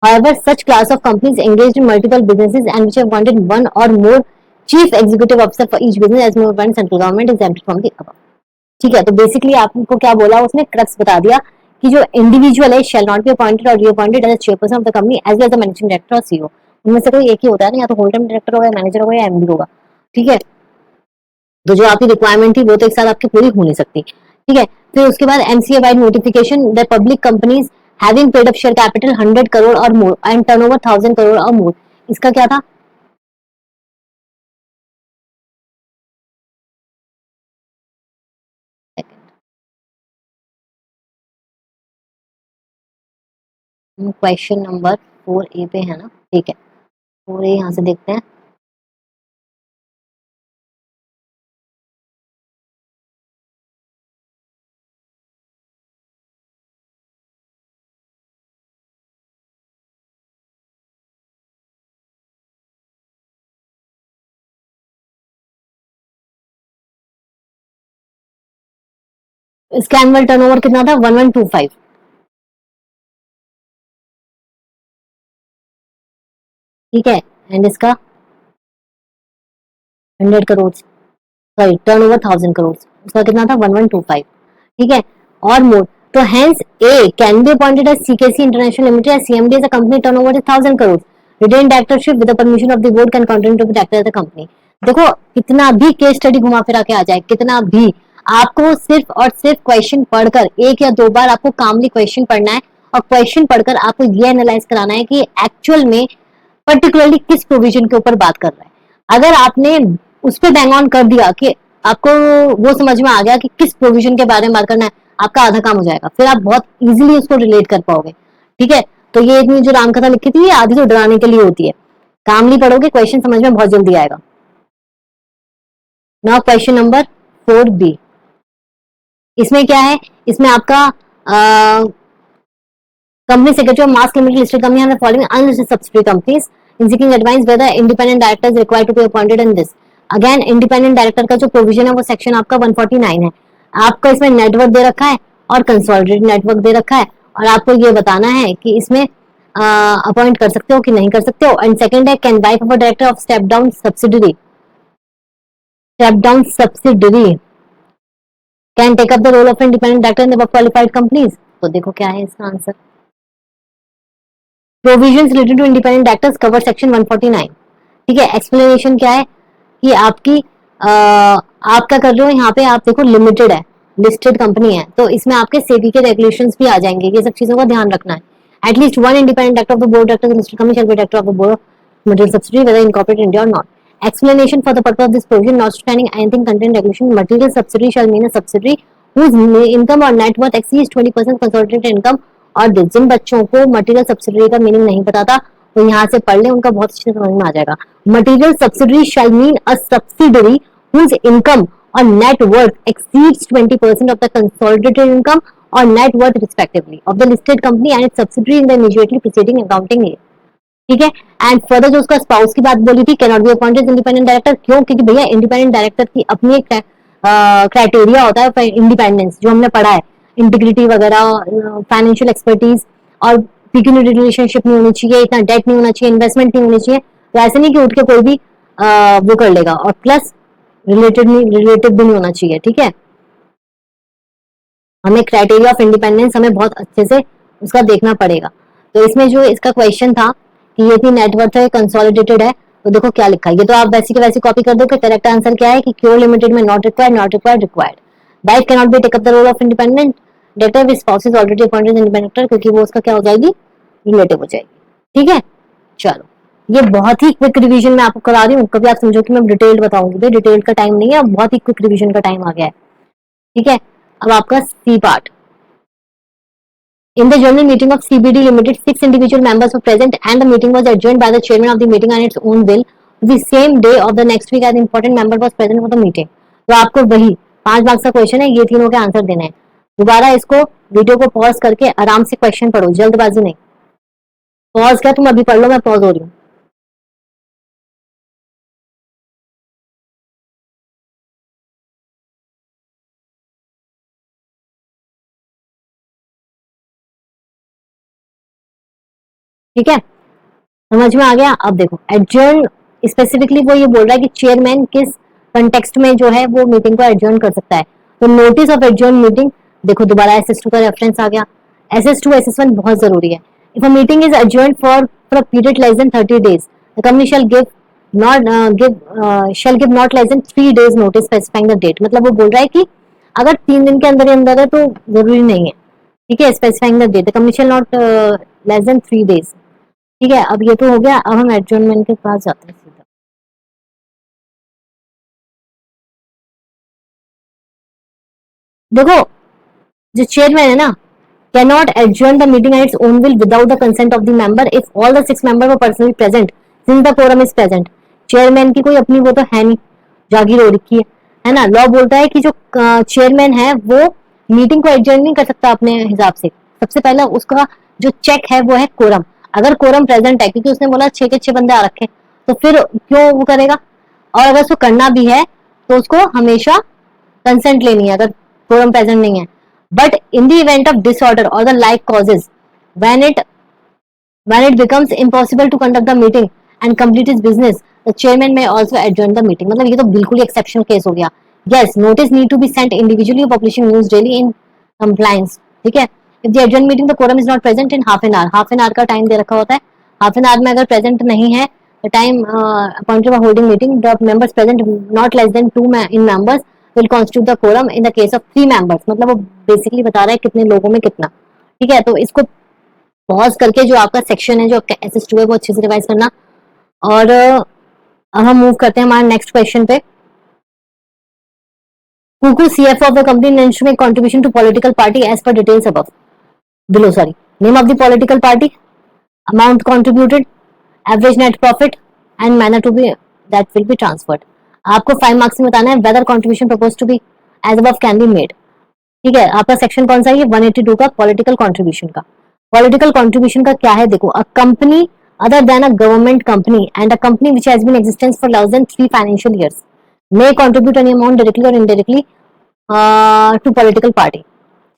However, such class of companies engaged in multiple businesses and which have appointed one or more chief executive officer for each business as more than central government is exempted from the above. ठीक है, तो basically आपको क्या बोला उसने, crux बता दिया कि जो इंडिविजुअल है शेल नॉट बी अपॉइंटेड और reappointed as chairperson of the company as well as the managing director और CEO। उनमें से कोई एक ही होता है ना, या तो होल टाइम डायरेक्टर होगा, मैनेजर होगा या MD होगा। ठीक है, तो जो आपकी रिक्वायरमेंट थी वो तो एक साथ आपकी पूरी हो नहीं सकती। ठीक है, फिर उसके बाद MCA by notification the public companies having paid up share capital 100 crore और मोर एंड टर्नओवर 1000 करोड़ और मोर, इसका क्या था, क्वेश्चन नंबर 4A पे है ना। ठीक है, 4A यहाँ से देखते हैं। इसका एनुअल टर्नओवर कितना था, 1125। ठीक है, एंड इसका 100 करोड़, सॉरी टर्नओवर 1000 करोड़, उसका कितना था 1125। ठीक है, और मोर, तो hence A can be appointed as CKC international limited as CMD as a company turnover is 1000 crore, retain directorship with the permission of the board can continue to be director as the company. देखो कितना भी case study घुमा फिरा के आ जाए, कितना भी, आपको सिर्फ और सिर्फ क्वेश्चन पढ़कर 1 या 2 बार आपको कामली क्वेश्चन पढ़ना है और क्वेश्चन पढ़कर आपको ये एनालाइज कराना है कि एक्चुअल में पर्टिकुलरली किस प्रोविजन के ऊपर बात कर रहा है। अगर आपने उस पर बैंग ऑन कर दिया कि आपको वो समझ में आ गया कि किस प्रोविजन के बारे में बात करना है, आपका आधा काम हो जाएगा, फिर आप बहुत इजीली उसको रिलेट कर पाओगे। ठीक है, तो ये इतनी जो रामकथा लिखी थी ये आधी तो डराने के लिए होती है। कामली पढ़ोगे क्वेश्चन समझ में बहुत जल्दी आएगा। नाउ क्वेश्चन नंबर 4B, इसमें क्या है, इसमें आपका company secretary of Mass Limited listed company have the following unlisted subsidiary companies in seeking advice whether independent director is required to be appointed in this। Again independent director का जो provision है वो section आपका 149 है। आपको इसमें network दे रखा है और कंसोलिडेटेड नेटवर्क दे रखा है, और आपको ये बताना है कि इसमें अपॉइंट कर सकते हो कि नहीं कर सकते हो। एंड सेकंड है, can wife of a director of step down subsidiary can take up the role of independent director in the qualified companies. तो देखो क्या है इसका answer, provisions related to independent directors cover section 149। ठीक है, explanation क्या है कि आपकी आप क्या कर रहे हो यहाँ पे, आप देखो लिमिटेड है, लिस्टेड कंपनी है, तो इसमें आपके सेबी के रेगुलेशंस भी आ जाएंगे, ये सब चीजों का ध्यान रखना है। At least one independent director of the board director listed company shall be director of the board middle subsidy weather incorporated India और not. Explanation for the purpose of this provision, notwithstanding anything contained regulation, material subsidiary shall mean a subsidiary whose income or net worth exceeds 20% consolidated income। और जिन बच्चों को material subsidiary का meaning नहीं पता था वो यहाँ से पढ़ ले, उनका बहुत अच्छे से समझ में आ जाएगा। Material subsidiary shall mean a subsidiary whose income or net worth exceeds 20% of the consolidated income or net worth respectively of the listed company and its subsidiary in the immediately preceding accounting year। ठीक है, and further जो उसका spouse की बात बोली थी, can not be appointed independent director, क्यों? क्योंकि भैया इंडिपेंडेंट डायरेक्टर की अपनी एक क्राइटेरिया होता है इंडिपेंडेंस, जो हमने पढ़ा है, इंटीग्रिटी वगैरह, फाइनेंशियल एक्सपर्टीज, और पिक्यूनियरी रिलेशनशिप नहीं होनी चाहिए, इतना डेट नहीं होना चाहिए, इन्वेस्टमेंट नहीं होनी चाहिए। तो ऐसे नहीं कि उठ के कोई भी वो कर लेगा, और प्लस रिलेटेड भी नहीं होना चाहिए। ठीक है, हमें क्राइटेरिया ऑफ इंडिपेंडेंस हमें बहुत अच्छे से उसका देखना पड़ेगा। तो इसमें जो इसका क्वेश्चन था कि ये इतनी नेटवर्थ है, कंसोलिडेटेड है, तो देखो क्या लिखा है, ये तो आप वैसे की वैसे कॉपी कर दो कि करेक्ट आंसर क्या है कि क्योर लिमिटेड में not required, not required, required. Wife can not be take up the role of independent director with spouse is already appointed independent director, क्योंकि वो उसका क्या हो जाएगी, रिलेटिव हो जाएगी। ठीक है, चलो ये बहुत ही क्विक रिवीजन मैं आपको करा रही हूँ, कभी आप समझो कि मैं डिटेल्ड बताऊंगी, तो डिटेल्ड का टाइम नहीं है, बहुत ही क्विक रिवीजन का टाइम आ गया है। ठीक है, अब आपका C part. In the general meeting of CBD Limited, 6 individual members were present and the meeting was adjourned by the chairman of the meeting on its own will. The same day of the next week, an important member was present for the meeting. तो आपको वही 5 marks का question है, ये तीनों के answer देने हैं। दोबारा इसको वीडियो को पॉज करके आराम से क्वेश्चन पढ़ो, जल्दबाजी नहीं। पॉज क्या, तुम अभी पढ़ लो, मैं पॉज हो रही हूँ। ठीक है, समझ में आ गया। अब देखो एडजर्न, स्पेसिफिकली वो ये बोल रहा है कि चेयरमैन किस कंटेक्स्ट में जो है वो मीटिंग को एडजर्न कर सकता है। तो नोटिस ऑफ एडजर्न मीटिंग, देखो दोबारा SS2 का रेफरेंस आ गया। SS2 SS1 बहुत जरूरी है। If a meeting is adjourn for a period less than 30 days, the company shall give not less than 3 days notice specifying the date. मतलब वो बोल रहा है कि अगर 3 दिन के अंदर ही अंदर है तो जरूरी नहीं है। ठीक है, specifying the date, the company shall not less than 3 days। ठीक है, अब ये तो हो गया। अब हम एडजर्नमेंट के पास जाते हैं सीधा। देखो जो चेयरमैन है ना, can not adjourn the meeting at its own will without the consent of the member if all the 6 member were personally present since the quorum is present. Chairman की कोई अपनी वो तो है नहीं, जागीर हो रखी है ना। लॉ बोलता है कि जो चेयरमैन है वो मीटिंग को एडजर्न नहीं कर सकता अपने हिसाब से। सबसे पहला उसका जो चेक है वो है कोरम। अगर कोरम प्रेजेंट है, क्योंकि उसने बोला 6 के 6 बंदे आ रखे, तो फिर क्यों वो करेगा। और अगर उसको करना भी है तो उसको हमेशा कंसेंट लेनी है अगर कोरम प्रेजेंट नहीं है। But in the event of disorder और the like causes, when it becomes impossible to conduct the meeting and complete its business, the chairman may also adjourn the meeting। मतलब ये तो बिल्कुल ही एक्सेप्शनल केस हो गया। yes, notice need to be sent individually or publishing news daily in compliance। ठीक है, if the adjourned meeting the quorum is not present in half an hour, half an hour का time दे रखा होता है। Half an hour में अगर present नहीं है, the time appointed for holding meeting, the members present not less than 2 in members will constitute the quorum in the case of 3 members। मतलब वो बेसिकली बता रहा है कितने लोगों में कितना। ठीक है, तो इसको पॉज करके जो आपका सेक्शन है, जो आपका SS2 है, वो अच्छे से रिवाइज करना। और अब हम मूव करते हैं हमारे नेक्स्ट क्वेश्चन पे। Cuckoo, CFO of the company, intends to make contribution to political party as per details above. Below, sorry. Name of the political party, amount contributed, average net profit, and manner to be that will be transferred. आपको 5 marks में बताना है whether contribution propose to be as above can be made. ठीक है, आपका section कौन सा है? ये 182 का पॉलिटिकल कंट्रीब्यूशन का। पॉलिटिकल कंट्रीब्यूशन का क्या है? देखो, a company other than a government company and a company which has been in existence for less than 3 financial years may contribute any amount directly or indirectly to political party।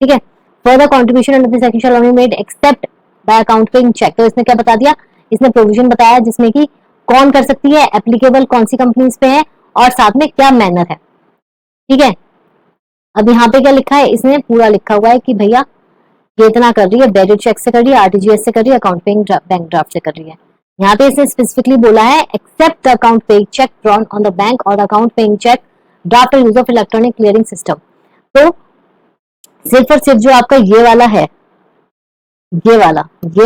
ठीक है, further contribution under this section shall only made except by account paying check। तो इसने क्या बता दिया? इसने provision बताया जिसमें कि कौन कर सकती है, एप्लीकेबल कौन सी कंपनीज पे है, और साथ में क्या मैनर है। ठीक है, अब यहाँ पे क्या लिखा है? इसने पूरा लिखा हुआ है कि भैया ये इतना कर रही है, डेबिट चेक से कर रही है, आरटीजीएस से कर रही है, अकाउंट पेइंग बैंक ड्राफ्ट से कर रही है। यहाँ पे इसने स्पेसिफिकली बोला है except the account paying cheque drawn on the bank or account paying cheque draft or use of electronic clearing system. तो सिर्फ और सिर्फ जो आपका ये वाला है, ये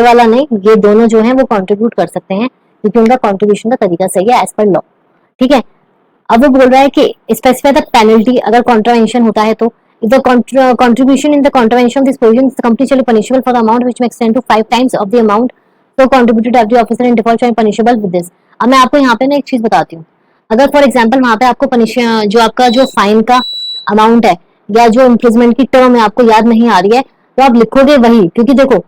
वाला नहीं, ये दोनों जो है वो कंट्रीब्यूट कर सकते हैं क्योंकि उनका कंट्रीब्यूशन का तरीका सही है एज पर लॉ। ठीक है, अब वो बोल रहा है कि स्पेसिफाई द पेनल्टी अगर कॉन्ट्रावेंशन होता है तो if the contribution in the contravention of this provision the company shall be punishable for the amount which may extend to 5 times of the amount so contributed every officer in default shall be punishable with this। अब मैं आपको यहाँ पे ना एक चीज बताती हूँ, अगर फॉर एग्जाम्पल वहां पे आपको पनिश जो आपका जो फाइन का अमाउंट है या जो इम्प्रिजमेंट की टर्म है आपको याद नहीं आ रही है तो आप लिखोगे वही, क्योंकि देखो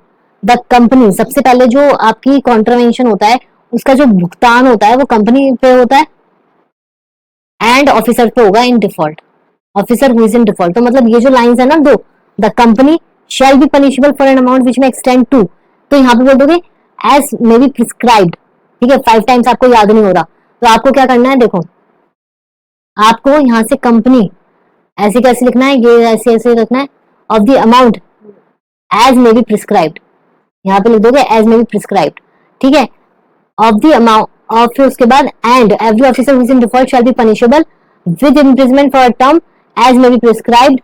द कंपनी सबसे पहले जो आपकी कॉन्ट्रावेंशन होता है उसका जो भुगतान होता है वो कंपनी पे होता है एंड ऑफिसर पे होगा in default, officer who is in default. तो मतलब ये जो लाइंस है ना दो, the company shall be punishable for an amount which may extend to, तो यहाँ पे बोल दोगे एज मे बी प्रिस्क्राइब्ड। ठीक है, 5 टाइम्स आपको याद नहीं हो रहा तो आपको क्या करना है? देखो, आपको यहाँ से कंपनी ऐसे कैसे लिखना है, ये ऐसे ऐसे लिखना है, of the amount as may be prescribed, यहाँ पे लिख दोगे एज मे बी प्रिस्क्राइब्ड। ठीक है, ऑफ द अमाउंट, और फिर उसके बाद and every officer who is in default shall be punishable with imprisonment for a term as may be prescribed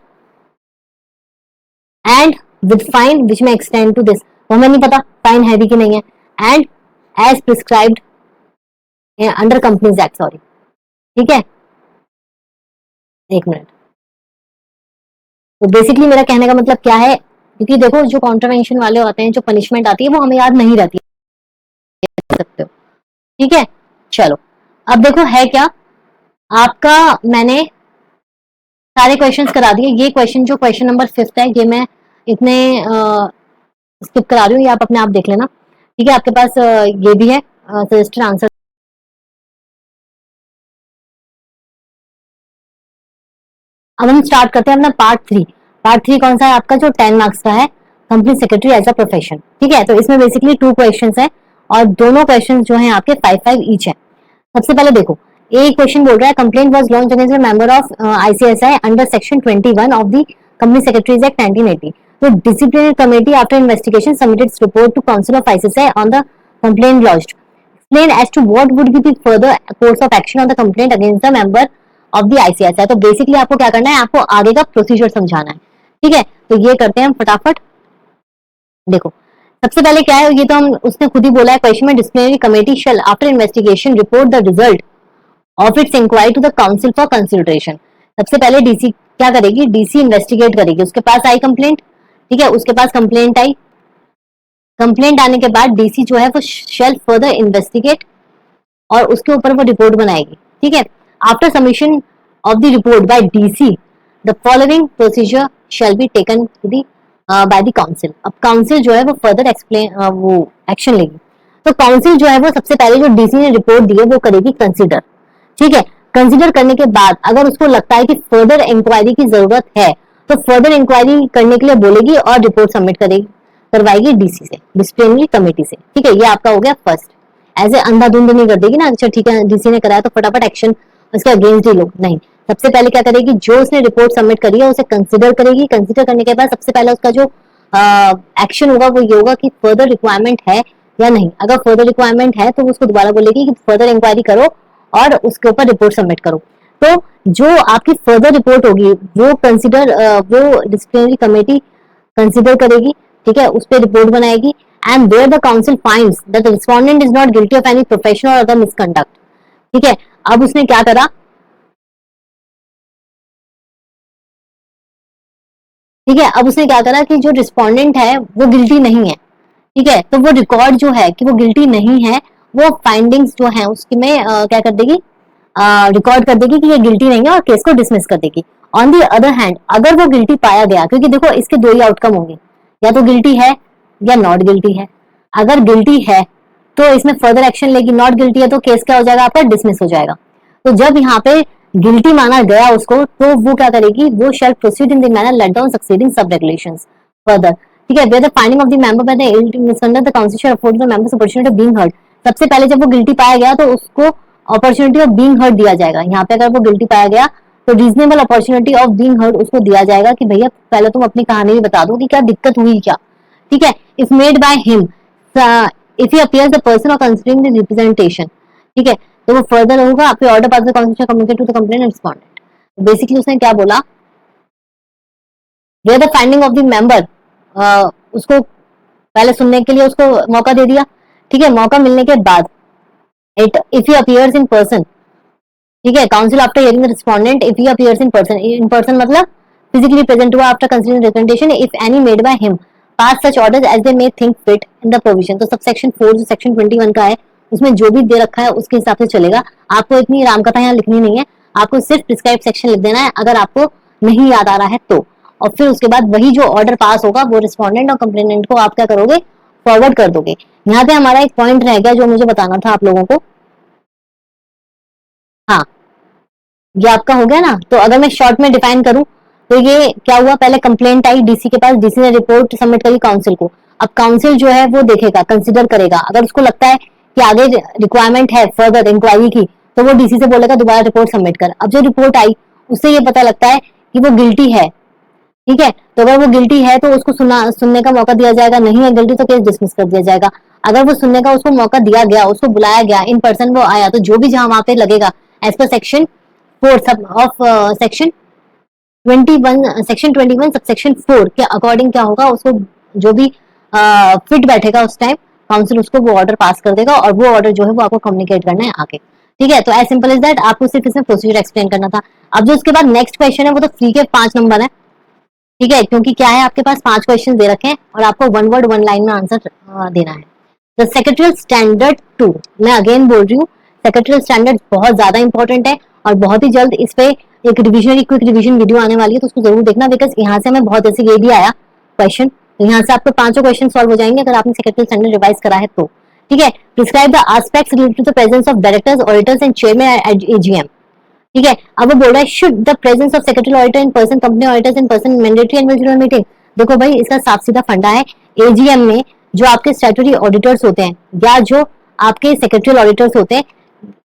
and with fine which may extend to this। तो हमें नहीं पता फाइन है भी कि नहीं है, and as prescribed under companies act. Sorry, ठीक है, एक मिनट। तो बेसिकली मेरा कहने का मतलब क्या है, क्योंकि देखो जो कॉन्ट्रावेंशन वाले होते हैं, जो पनिशमेंट आती है वो हमें याद नहीं रहती है, सकते हो। ठीक है, चलो अब देखो है क्या आपका, मैंने सारे क्वेश्चंस करा दिए। ये क्वेश्चन जो क्वेश्चन नंबर 5 है ये मैं इतने स्किप करा रही हूँ, ये आप अपने आप देख लेना। ठीक है, आपके पास ये भी है सजेस्टेड आंसर। अब हम स्टार्ट करते हैं अपना पार्ट 3। पार्ट 3 कौन सा है आपका? जो 10 मार्क्स का है, company secretary as a profession. ठीक है, तो इसमें बेसिकली 2 क्वेश्चन है और दोनों क्वेश्चन जो है आपके 5-5 ईच है। सबसे पहले देखो, एक क्वेश्चन बोल रहा है complaint was launched against a member of ICSI under section 21 of the company secretaries act 1980। तो disciplinary committee after investigation submitted its report to council of ICSI on the complaint launched. Explain as to what would be the further course of action on the complaint against the member of the ICSI. तो basically आपको क्या करना है? आपको आगे का procedure समझाना है। ठीक है, तो ये करते हैं हम फटाफट। देखो, सबसे पहले क्या है, ये तो हम उसने खुद ही बोला है क्वेश्चन में, disciplinary committee shall after investigation report the result of its inquiry to the council for consideration. सबसे पहले डीसी क्या करेगी? डीसी इन्वेस्टिगेट करेगी, उसके पास आई कंप्लेंट। ठीक है, उसके पास कंप्लेंट आई, कंप्लेंट आने के बाद डीसी जो है वो शैल फर्दर इन्वेस्टिगेट और उसके ऊपर वो रिपोर्ट बनाएगी। ठीक है, after submission of the report by DC the following procedure shall be taken to the by the council. अब काउंसिल जो है वो फर्दर एक्सप्लेन वो एक्शन लेगी। तो काउंसिल जो है वो सबसे पहले जो डीसी ने रिपोर्ट दी है वो करेगी कंसिडर। ठीक है, कंसिडर करने के बाद अगर उसको लगता है कि फर्दर इंक्वायरी की जरूरत है तो फर्दर इंक्वायरी करने के लिए बोलेगी और रिपोर्ट सबमिट करेगी, करवाएगी डीसी से, डिसिप्लिनरी कमेटी से। ठीक है, ये आपका हो गया फर्स्ट। ऐसे अंधाधुंध नहीं कर देगी ना, अच्छा ठीक है डीसी ने कराया तो फटाफट एक्शन उसके अगेंस्ट ही लो, नहीं। सबसे पहले क्या करेगी? जो उसने रिपोर्ट सबमिट करी है उसे कंसिडर करेगी। कंसिडर करने के बाद सबसे पहले उसका जो एक्शन होगा वो ये होगा कि फर्दर रिक्वायरमेंट है या नहीं। अगर फर्दर रिक्वायरमेंट है तो उसको दोबारा बोलेगी कि फर्दर इंक्वायरी करो और उसके ऊपर रिपोर्ट सबमिट करो। तो जो आपकी फर्दर रिपोर्ट होगी वो कंसिडर वो डिसिप्लिनरी कमेटी कंसिडर करेगी। ठीक है, उस पर रिपोर्ट बनाएगी and where the council finds that the respondent is not guilty of any professional or other misconduct. ठीक है, अब उसने क्या करा? ठीक है, अब उसने क्या करा कि जो रिस्पोंडेंट है वो गिल्टी नहीं है। ठीक है, तो वो रिकॉर्ड जो है कि वो गिल्टी नहीं है वो फाइंडिंग्स जो है उसकी में क्या कर देगी, रिकॉर्ड कर देगी कि ये गिल्टी नहीं है और केस को डिसमिस कर देगी। ऑन दी अदर हैंड अगर वो गिल्टी पाया गया, क्योंकि देखो इसके दो ही आउटकम होंगे, या तो गिल्टी है या नॉट गिल्टी है। अगर गिल्टी है तो इसमें फर्दर एक्शन लेगी, नॉट गिल्टी है तो केस क्या हो जाएगा आपका, डिसमिस हो जाएगा। तो जब यहाँ पे गिल्टी माना गया उसको, तो वो क्या करेगी, वो shall proceed in the manner laid down succeeding sub regulations further. ठीक है, where the finding of the member by the misconduct the council shall afford the members opportunity of being heard. सबसे पहले जब वो गिल्टी पाया गया तो उसको अपॉर्चुनिटी ऑफ बीइंग हर्ड दिया जाएगा। यहाँ पे अगर वो गिल्टी पाया गया तो reasonable opportunity of being heard उसको दिया जाएगा कि भैया पहले तुम अपनी कहानी भी बता दो कि क्या दिक्कत हुई क्या। ठीक है, if made by him, if he appears the person और कंसीडरिंग द रिप्रेजेंटेशन। ठीक है, तो वो फर्दर होगा आपके order pass the council communicate to the complaint and respondent. Basically उसने क्या बोला, where the finding of the member, उसको पहले सुनने के लिए उसको मौका दे दिया। ठीक है, मौका मिलने के बाद it if he appears in person, ठीक है, council after hearing the respondent if he appears in person मतलब physically present हुआ after considering representation if any made by him pass such orders as they may think fit in the provision। तो sub section 4 जो section 21 का है उसमें जो भी दे रखा है उसके हिसाब से चलेगा। आपको इतनी रामकथा यहाँ लिखनी नहीं है, आपको सिर्फ प्रिस्क्राइब सेक्शन लिख देना है अगर आपको नहीं याद आ रहा है तो। और फिर उसके बाद वही जो ऑर्डर पास होगा वो रिस्पोंडेंट और कंप्लेनेंट को आप क्या करोगे, फॉरवर्ड कर दोगे। यहाँ पे हमारा एक पॉइंट रह गया जो मुझे बताना था आप लोगों को। हाँ, ये आपका हो गया ना। तो अगर मैं शॉर्ट में डिफाइन करूं तो ये क्या हुआ, पहले कंप्लेंट आई डीसी के पास, डीसी ने रिपोर्ट सबमिट करी काउंसिल को। अब काउंसिल जो है वो देखेगा, कंसिडर करेगा, अगर उसको लगता है कि आगे रिक्वायरमेंट है फर्दर इंक्वायरी की तो वो डीसी से बोलेगा दोबारा रिपोर्ट सबमिट कर। अब जो रिपोर्ट आई उससे ये पता लगता है कि वो गिल्टी है। ठीक है, तो अगर वो गिल्टी है तो उसको सुनने का मौका दिया जाएगा, नहीं है गिल्टी तो केस डिसमिस कर दिया जाएगा। अगर वो सुनने का उसको मौका दिया गया, उसको बुलाया गया, इन पर्सन वो आया, तो जो भी जहां वहां पे लगेगा एज पर सेक्शन 4 सब ऑफ सेक्शन 21 सब सेक्शन 4 के अकॉर्डिंग क्या होगा, उसको जो भी फिट बैठेगा उस टाइम काउंसिल उसको वो ऑर्डर पास कर देगा और वो ऑर्डर जो है वो आपको कम्युनिकेट करना है आगे। ठीक है, तो एज सिंपल इज दैट, आपको सिर्फ इसमें प्रोसीजर एक्सप्लेन करना था। अब जो उसके बाद नेक्स्ट क्वेश्चन है वो तो फ्री के 5 नंबर है। ठीक है, क्योंकि क्या है आपके पास 5 क्वेश्चन दे रखे हैं और आपको 1 वर्ड 1 लाइन में आंसर देना है। द सेक्रेटरियल स्टैंडर्ड 2, मैं अगेन बोल रही हूँ सेक्रेटरियल स्टैंडर्ड बहुत ज्यादा इंपॉर्टेंट है और बहुत ही जल्द इस पे एक रिविजन, क्विक रिविजन वीडियो आने वाली है, तो उसको जरूर देखना बिकॉज यहाँ से हमें बहुत ऐसे ये भी आया क्वेश्चन, तो यहाँ से आपको 5 क्वेश्चन सॉल्व हो जाएंगे अगर आपने सेक्रेटरियल स्टैंडर्ड रिवाइज करा है तो। ठीक है, prescribe the aspects related to the presence of directors, auditors and chairman at AGM. ठीक है, अब वो बोल रहा है should the presence of secretary auditor in person, company auditors in person, mandatory annual general meeting. देखो भाई इसका साफ सीधा फंडा है, एजीएम में जो आपके स्टैट्यूटरी ऑडिटर्स होते हैं या जो आपके सेक्रेटरी ऑडिटर्स होते हैं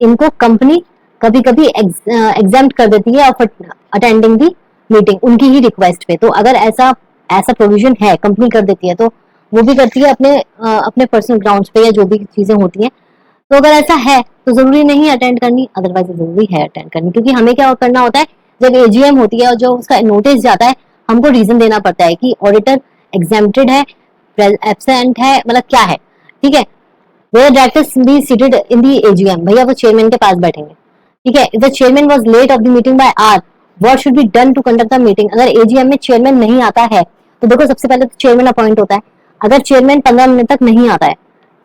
इनको कंपनी कभी कभी एग्जाम्प्ट कर देती है ऑफ अटेंडिंग दी मीटिंग उनकी ही रिक्वेस्ट पे। तो अगर ऐसा ऐसा प्रोविजन है, कंपनी कर देती है, तो वो भी करती है अपने पर्सनल ग्राउंड्स पे या जो भी चीजें होती हैं। तो अगर ऐसा है तो जरूरी नहीं है अटेंड करनी, अदरवाइज जरूरी है अटेंड करनी, क्योंकि हमें क्या करना होता है जब एजीएम होती है और जो उसका नोटिस जाता है हमको रीजन देना पड़ता है कि ऑडिटर एग्जेम्प्टेड है, एब्सेंट है, मतलब क्या है। ठीक है, where directors be seated in the AGM, भैया वो चेयरमैन के पास बैठेंगे। ठीक है, if the chairman was late of the meeting by hour what should be done to conduct the meeting. अगर एजीएम में चेयरमैन नहीं आता है तो देखो सबसे पहले तो चेयरमैन अपॉइंट होता है। अगर चेयरमैन 15 मिनट तक नहीं आता है,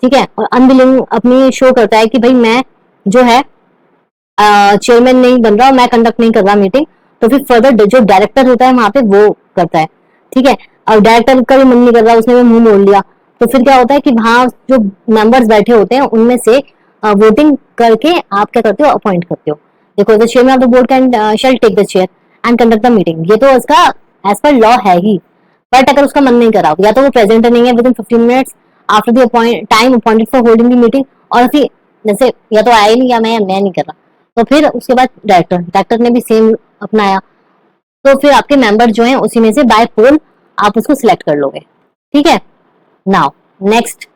ठीक है, और अनविलिंग अपनी शो करता है कि भाई मैं जो है चेयरमैन नहीं बन रहा, मैं कंडक्ट नहीं कर रहा मीटिंग, तो फिर फर्दर जो डायरेक्टर होता है वहां पे वो करता है। ठीक है, और डायरेक्टर का भी मन नहीं कर रहा, उसने भी मुंह मोड़ लिया, तो फिर क्या होता है कि वहां जो मेंबर्स बैठे होते हैं उनमें से वोटिंग करके आप क्या करते हो, अपॉइंट करते हो। देखो the chairman of the board can shall take the chair and conduct the meeting, ये तो इसका एज पर लॉ है ही। बट अगर उसका मन नहीं करा, या तो वो प्रेजेंट नहीं है with in 15 minutes after the time appointed for holding the meeting, और फिर जैसे या तो आया ही नहीं या मैं नहीं कर रहा, तो फिर उसके बाद डायरेक्टर ने भी सेम अपनाया, तो फिर आपके मेंबर जो हैं उसी में से बाय पोल आप उसको सिलेक्ट कर लोगे। ठीक है, now next,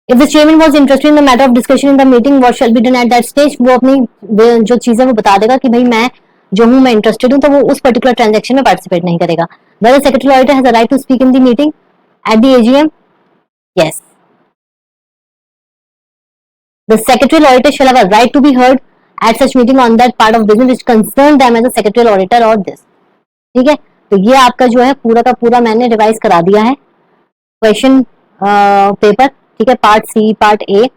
if the chairman was interested in the matter of discussion in the meeting what shall be done at that stage, वो अपनी जो चीजें वो बता देगा कि भाई मैं जो हूं, मैं इंटरेस्टेड हूं, तो वो उस पर्टिकुलर ट्रांजैक्शन में पार्टिसिपेट नहीं करेगा। Whether secretary auditor has a right to speak in the meeting at the AGM, yes, the secretary auditor shall have a right to be heard at such meeting on that part of business which concern them as a secretarial auditor or this। ठीक है, तो ये आपका जो है पूरा का पूरा मैंने रिवाइज करा दिया है। क्वेश्चन पेपर, ठीक है, पार्ट सी, पार्ट ए,